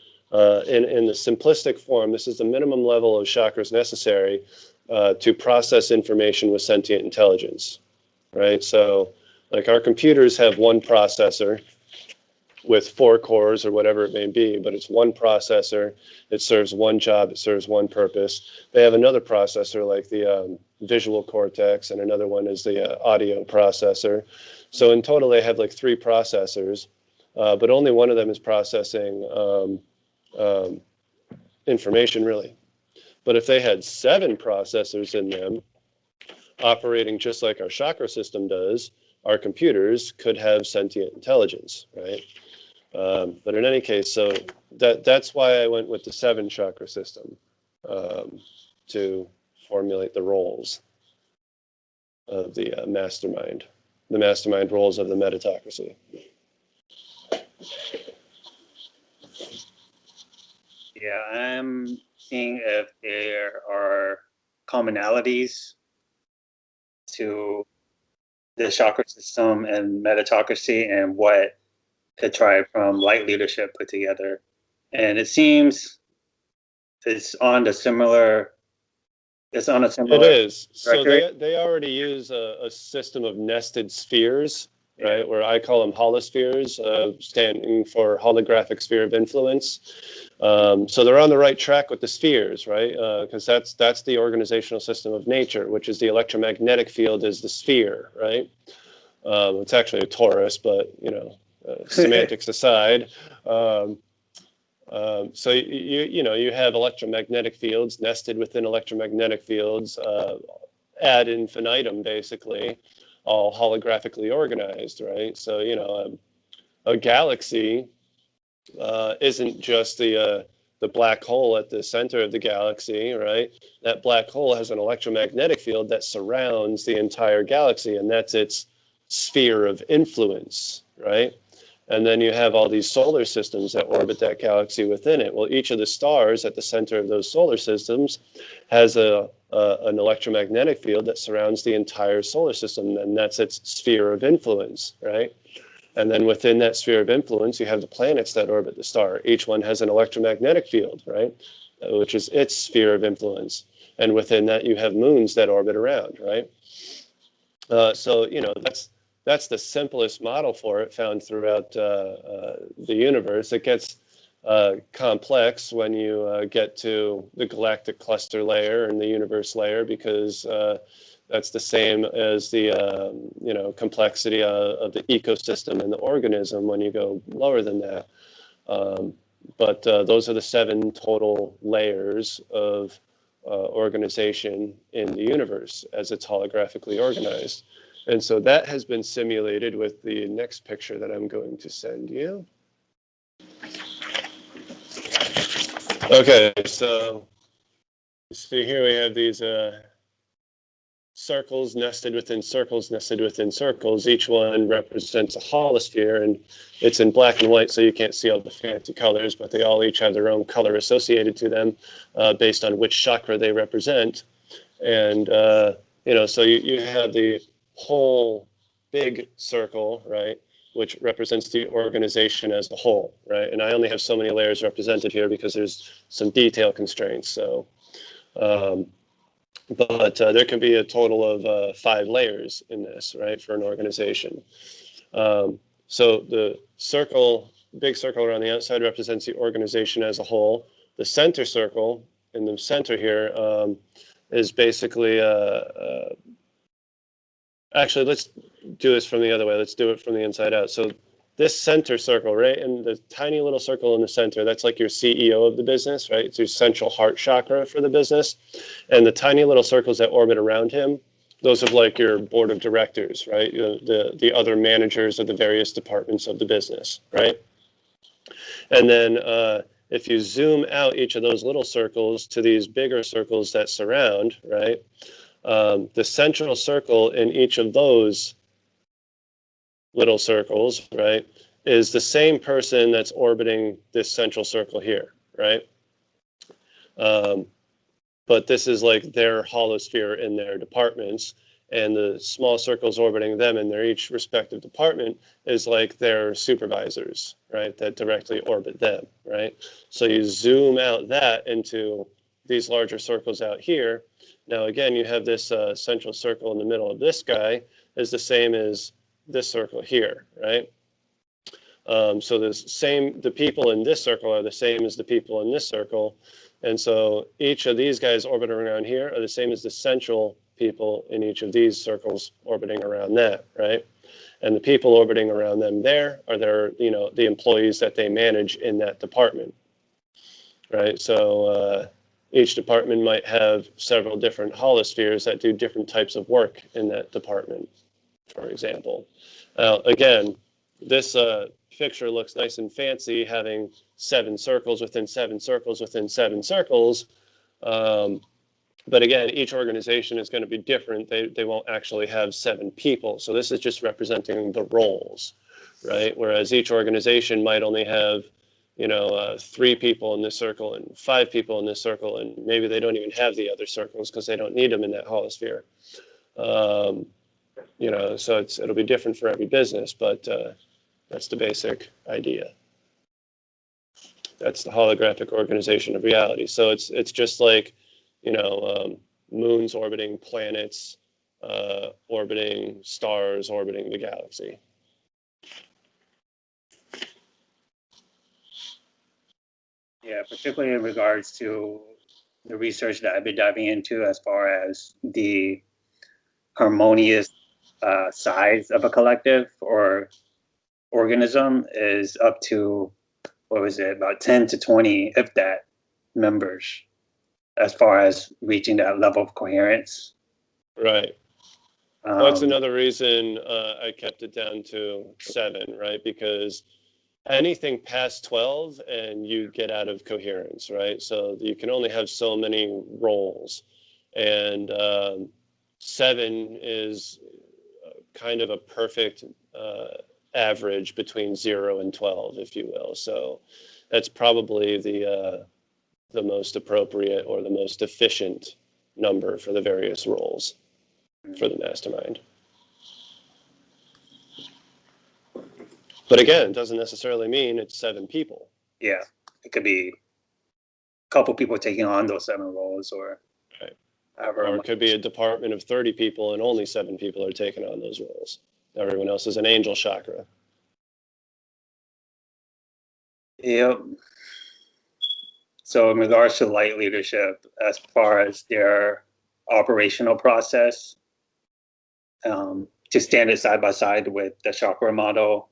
Speaker 2: in the simplistic form, this is the minimum level of chakras necessary to process information with sentient intelligence, right? So like our computers have one processor with 4 cores or whatever it may be, but it's one processor. It serves one job. It serves one purpose. They have another processor like the visual cortex, and another one is the audio processor. So in total, they have like 3 processors, but only one of them is processing information, really. But if they had 7 processors in them, operating just like our chakra system does, our computers could have sentient intelligence, right? But in any case, so that's why I went with the 7 chakra system to formulate the roles of the mastermind roles of the metatocracy.
Speaker 1: Yeah, I'm seeing if there are commonalities to the chakra system and metatocracy and what the tribe from Light Leadership put together. And it seems it's on a similar
Speaker 2: It is. So
Speaker 1: trajectory.
Speaker 2: they already use a system of nested spheres, right? Where I call them holospheres, standing for holographic sphere of influence. So they're on the right track with the spheres, right? Because that's the organizational system of nature, which is the electromagnetic field is the sphere, right? It's actually a torus, but you know, semantics aside. So you have electromagnetic fields nested within electromagnetic fields ad infinitum, basically, all holographically organized, right? So a galaxy isn't just the black hole at the center of the galaxy, right? That black hole has an electromagnetic field that surrounds the entire galaxy, and that's its sphere of influence, right? And then you have all these solar systems that orbit that galaxy within it. Well, each of the stars at the center of those solar systems has an electromagnetic field that surrounds the entire solar system, and that's its sphere of influence, right? And then within that sphere of influence, you have the planets that orbit the star. Each one has an electromagnetic field, right, which is its sphere of influence. And within that, you have moons that orbit around, right? So that's the simplest model for it found throughout the universe. It gets complex when you get to the galactic cluster layer and the universe layer, because that's the same as the complexity of the ecosystem and the organism when you go lower than that. But those are the 7 total layers of organization in the universe as it's holographically organized. And so that has been simulated with the next picture that I'm going to send you. Okay, so see here we have these circles nested within circles nested within circles. Each one represents a holosphere, and it's in black and white, so you can't see all the fancy colors, but they all each have their own color associated to them based on which chakra they represent. And so you have the whole big circle, right, which represents the organization as a whole, right? And I only have so many layers represented here because there's some detail constraints. So, but there can be a total of 5 layers in this, right, for an organization. So the circle, big circle around the outside, represents the organization as a whole. The center circle in the center here is basically actually, let's do this from the other way. Let's do it from the inside out. So this center circle, right, and the tiny little circle in the center, that's like your CEO of the business, right? It's your central heart chakra for the business. And the tiny little circles that orbit around him, those are like your board of directors, right? The other managers of the various departments of the business, right? And then if you zoom out each of those little circles to these bigger circles that surround, right? The central circle in each of those little circles, right, is the same person that's orbiting this central circle here, right? But this is like their holosphere in their departments, and the small circles orbiting them in their each respective department is like their supervisors, right, that directly orbit them, right? So you zoom out that into these larger circles out here. Now, again, you have this central circle in the middle of this guy is the same as this circle here, right? So the people in this circle are the same as the people in this circle. And so each of these guys orbiting around here are the same as the central people in each of these circles orbiting around that, right? And the people orbiting around them there are the employees that they manage in that department, right? So each department might have several different holospheres that do different types of work in that department, for example. Again, this picture looks nice and fancy, having 7 circles within 7 circles within 7 circles. But again, each organization is going to be different. They won't actually have 7 people. So this is just representing the roles, right? Whereas each organization might only have 3 people in this circle and 5 people in this circle, and maybe they don't even have the other circles because they don't need them in that holosphere. So it'll be different for every business, but that's the basic idea. That's the holographic organization of reality. So it's just like, moons orbiting planets, orbiting stars, orbiting the galaxy.
Speaker 1: Yeah, particularly in regards to the research that I've been diving into as far as the harmonious size of a collective or organism is up to what was it, about 10 to 20, if that, members, as far as reaching that level of coherence.
Speaker 2: Right. Well, that's another reason I kept it down to 7, right? Because anything past 12 and you get out of coherence, right? So you can only have so many roles. And 7 is kind of a perfect average between 0 and 12, if you will. So that's probably the most appropriate or the most efficient number for the various roles for the mastermind. But again, it doesn't necessarily mean it's 7 people.
Speaker 1: Yeah, it could be a couple people taking on those 7 roles, or
Speaker 2: right.
Speaker 1: Or
Speaker 2: it could be a department of 30 people and only 7 people are taking on those roles. Everyone else is an angel chakra.
Speaker 1: Yep. So in regards to light leadership, as far as their operational process, to stand it side by side with the chakra model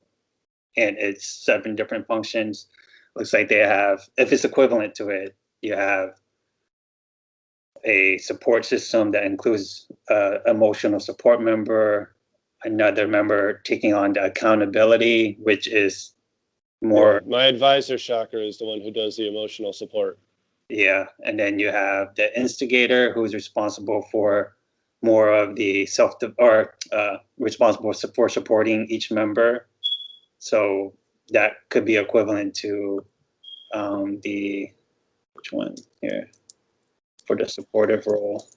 Speaker 1: and its 7 different functions, looks like they have, if it's equivalent to it, you have a support system that includes emotional support member, another member taking on the accountability, which is more.
Speaker 2: Yeah, my advisor chakra is the one who does the emotional support.
Speaker 1: Yeah, and then you have the instigator, who's responsible for more of the responsible for supporting each member. So that could be equivalent to which one here for the supportive role.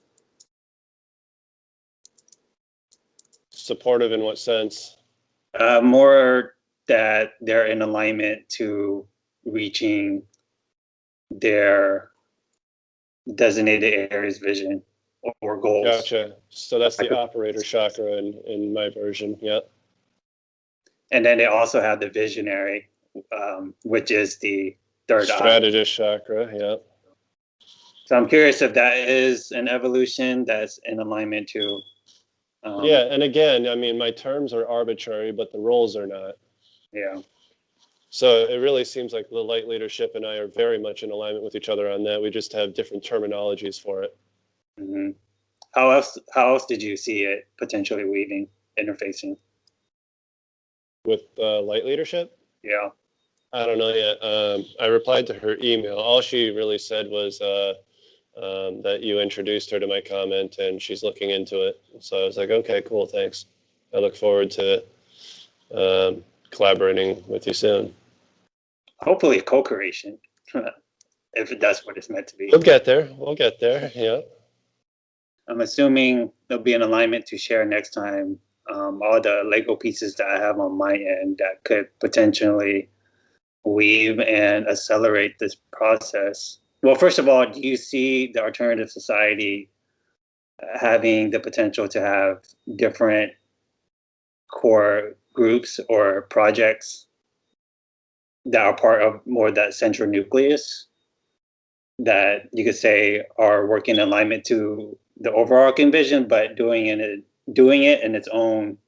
Speaker 2: Supportive in what sense?
Speaker 1: More that they're in alignment to reaching their designated areas vision or goals.
Speaker 2: Gotcha. So that's the operator chakra in my version. Yep.
Speaker 1: And then they also have the visionary, which is the third
Speaker 2: strategist chakra. Yep.
Speaker 1: So I'm curious if that is an evolution that's in alignment to.
Speaker 2: Yeah, and again, I mean, my terms are arbitrary, but the roles are not.
Speaker 1: Yeah.
Speaker 2: So it really seems like the light leadership and I are very much in alignment with each other on that. We just have different terminologies for it.
Speaker 1: Mm-hmm. How else did you see it potentially weaving, interfacing?
Speaker 2: With light leadership?
Speaker 1: Yeah.
Speaker 2: I don't know yet. I replied to her email. All she really said was that you introduced her to my comment and she's looking into it. So I was like, okay, cool, thanks. I look forward to collaborating with you soon.
Speaker 1: Hopefully co-creation, if that's what it's meant to be.
Speaker 2: We'll get there. Yeah.
Speaker 1: I'm assuming there'll be an alignment to share next time all the Lego pieces that I have on my end that could potentially weave and accelerate this process. Well, first of all, do you see the alternative society having the potential to have different core groups or projects that are part of more that central nucleus that you could say are working in alignment to the overarching vision, but doing it in its own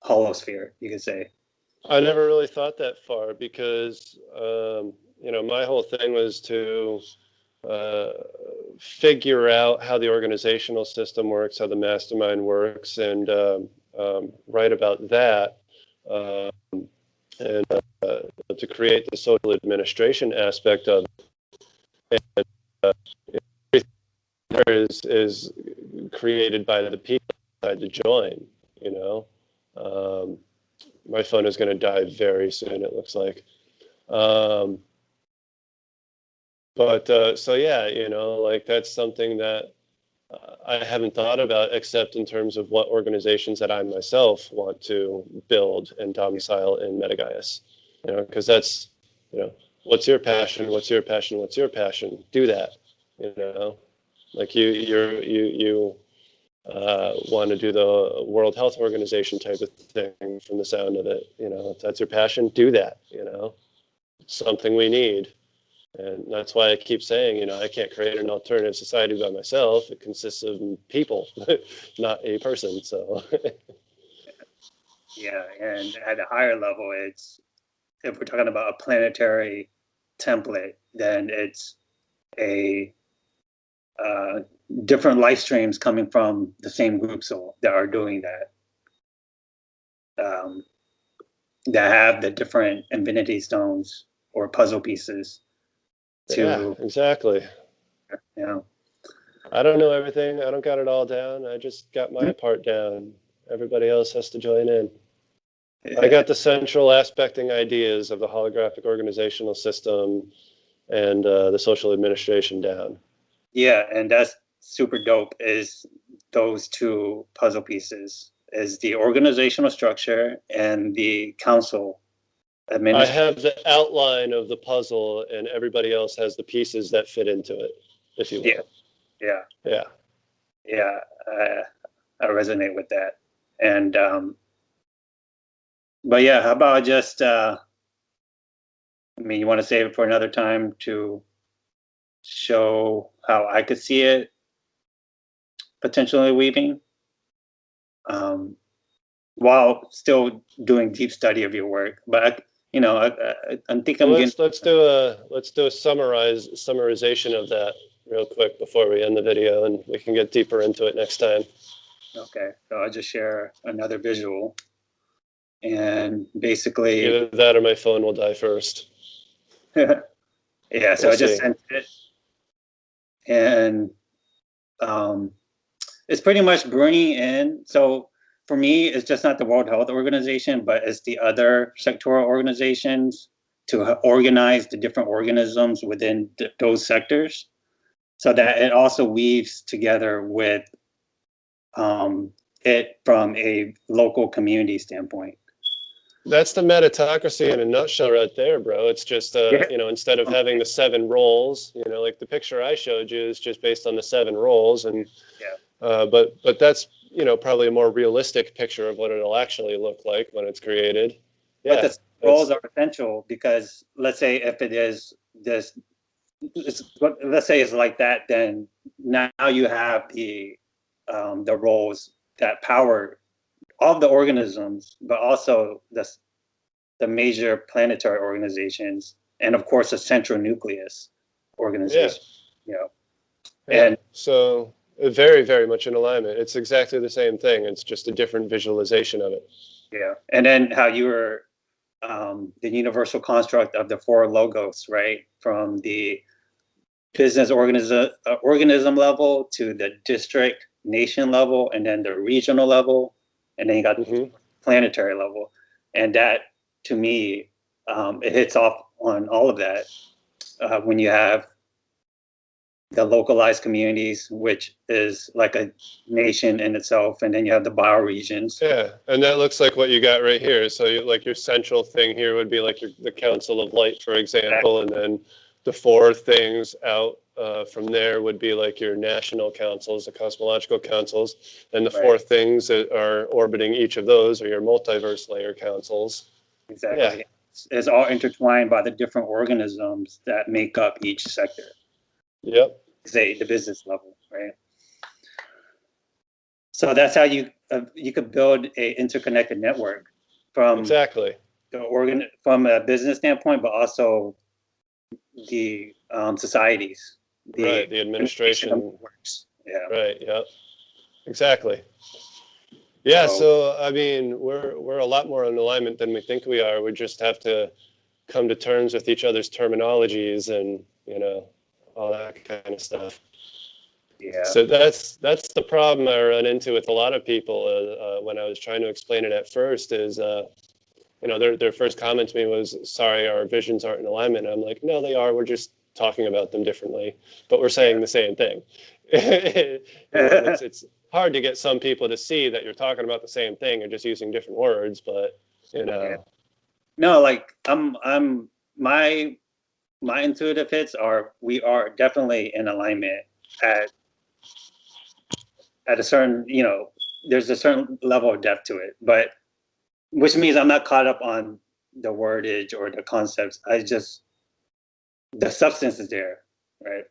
Speaker 1: holosphere, you could say?
Speaker 2: I never really thought that far because, my whole thing was to figure out how the organizational system works, how the mastermind works, and write about that, and to create the social administration aspect of it. And, everything is created by the people that decide to join, my phone is going to die very soon, it looks like. So yeah, like that's something that I haven't thought about except in terms of what organizations that I myself want to build and domicile in Metagaiaes. Because that's, what's your passion? What's your passion? What's your passion? Do that. Like you want to do the World Health Organization type of thing from the sound of it. If that's your passion, do that. It's something we need. And that's why I keep saying, I can't create an alternative society by myself. It consists of people, not a person. So.
Speaker 1: Yeah, and at a higher level, it's if we're talking about a planetary template, then it's a different life streams coming from the same group soul that are doing that. That have the different infinity stones or puzzle pieces to,
Speaker 2: Yeah, exactly.
Speaker 1: you know.
Speaker 2: I don't know everything. I don't got it all down. I just got my part down. Everybody else has to join in. I got the central aspecting ideas of the holographic organizational system and the social administration down.
Speaker 1: Yeah, and that's super dope is those two puzzle pieces is the organizational structure and the council
Speaker 2: I
Speaker 1: administration.
Speaker 2: have the outline of the puzzle and everybody else has the pieces that fit into it, if you will.
Speaker 1: Yeah.
Speaker 2: Yeah.
Speaker 1: Yeah. I resonate with that. And, but yeah, how about just, I mean, you want to save it for another time to show how I could see it potentially weaving, while still doing deep study of your work. But I think
Speaker 2: Well,
Speaker 1: I'm getting.
Speaker 2: let's do a summarization of that real quick before we end the video, and we can get deeper into it next time.
Speaker 1: Okay, so I'll just share another visual, and basically,
Speaker 2: Either that or my phone will die first.
Speaker 1: yeah. So
Speaker 2: We'll
Speaker 1: I just
Speaker 2: see.
Speaker 1: sent it, and it's pretty much bringing in. So for me, it's just not the World Health Organization, but it's the other sectoral organizations to organize the different organisms within those sectors, so that it also weaves together with it from a local community standpoint.
Speaker 2: That's the metatocracy in a nutshell right there, bro. It's just,
Speaker 1: Yeah.
Speaker 2: instead of having the 7 roles, like the picture I showed you is just based on the 7 roles. And, but that's, probably a more realistic picture of what it'll actually look like when it's created.
Speaker 1: But
Speaker 2: Yeah.
Speaker 1: the roles are essential because let's say if it is this, let's say it's like that, then now you have the roles that power all of the organisms, but also the major planetary organizations, and of course a central nucleus organization.
Speaker 2: Yeah.
Speaker 1: And
Speaker 2: So very, very much in alignment. It's exactly the same thing. It's just a different visualization of it.
Speaker 1: yeah, and then how you were the universal construct of the 4 logos, right? From the business organism level to the district nation level, and then the regional level, and then you got the planetary level. And that, to me, it hits off on all of that when you have the localized communities, which is like a nation in itself, and then you have the bioregions.
Speaker 2: Yeah, and that looks like what you got right here. So like your central thing here would be like the Council of Light, for example, and then the 4 things out from there would be like your national councils, the cosmological councils, and the 4 things that are orbiting each of those are your multiverse layer councils.
Speaker 1: Exactly.
Speaker 2: Yeah.
Speaker 1: It's all intertwined by the different organisms that make up each sector.
Speaker 2: Yep.
Speaker 1: Say the business level, right? So that's how you could build a interconnected network from
Speaker 2: exactly
Speaker 1: from a business standpoint, but also the societies,
Speaker 2: the administration
Speaker 1: works. Yeah.
Speaker 2: Right. Yeah. Exactly. Yeah. So I mean, we're a lot more in alignment than we think we are. We just have to come to terms with each other's terminologies and all that kind of stuff.
Speaker 1: Yeah.
Speaker 2: So that's the problem I run into with a lot of people when I was trying to explain it at first is their first comment to me was, sorry, our visions aren't in alignment. And I'm like, no, they are. We're just talking about them differently, but we're saying the same thing. It's hard to get some people to see that you're talking about the same thing. You're just using different words, but
Speaker 1: No, like my intuitive hits are we are definitely in alignment at a certain, there's a certain level of depth to it, but which means I'm not caught up on the wordage or the concepts. The substance is there, right?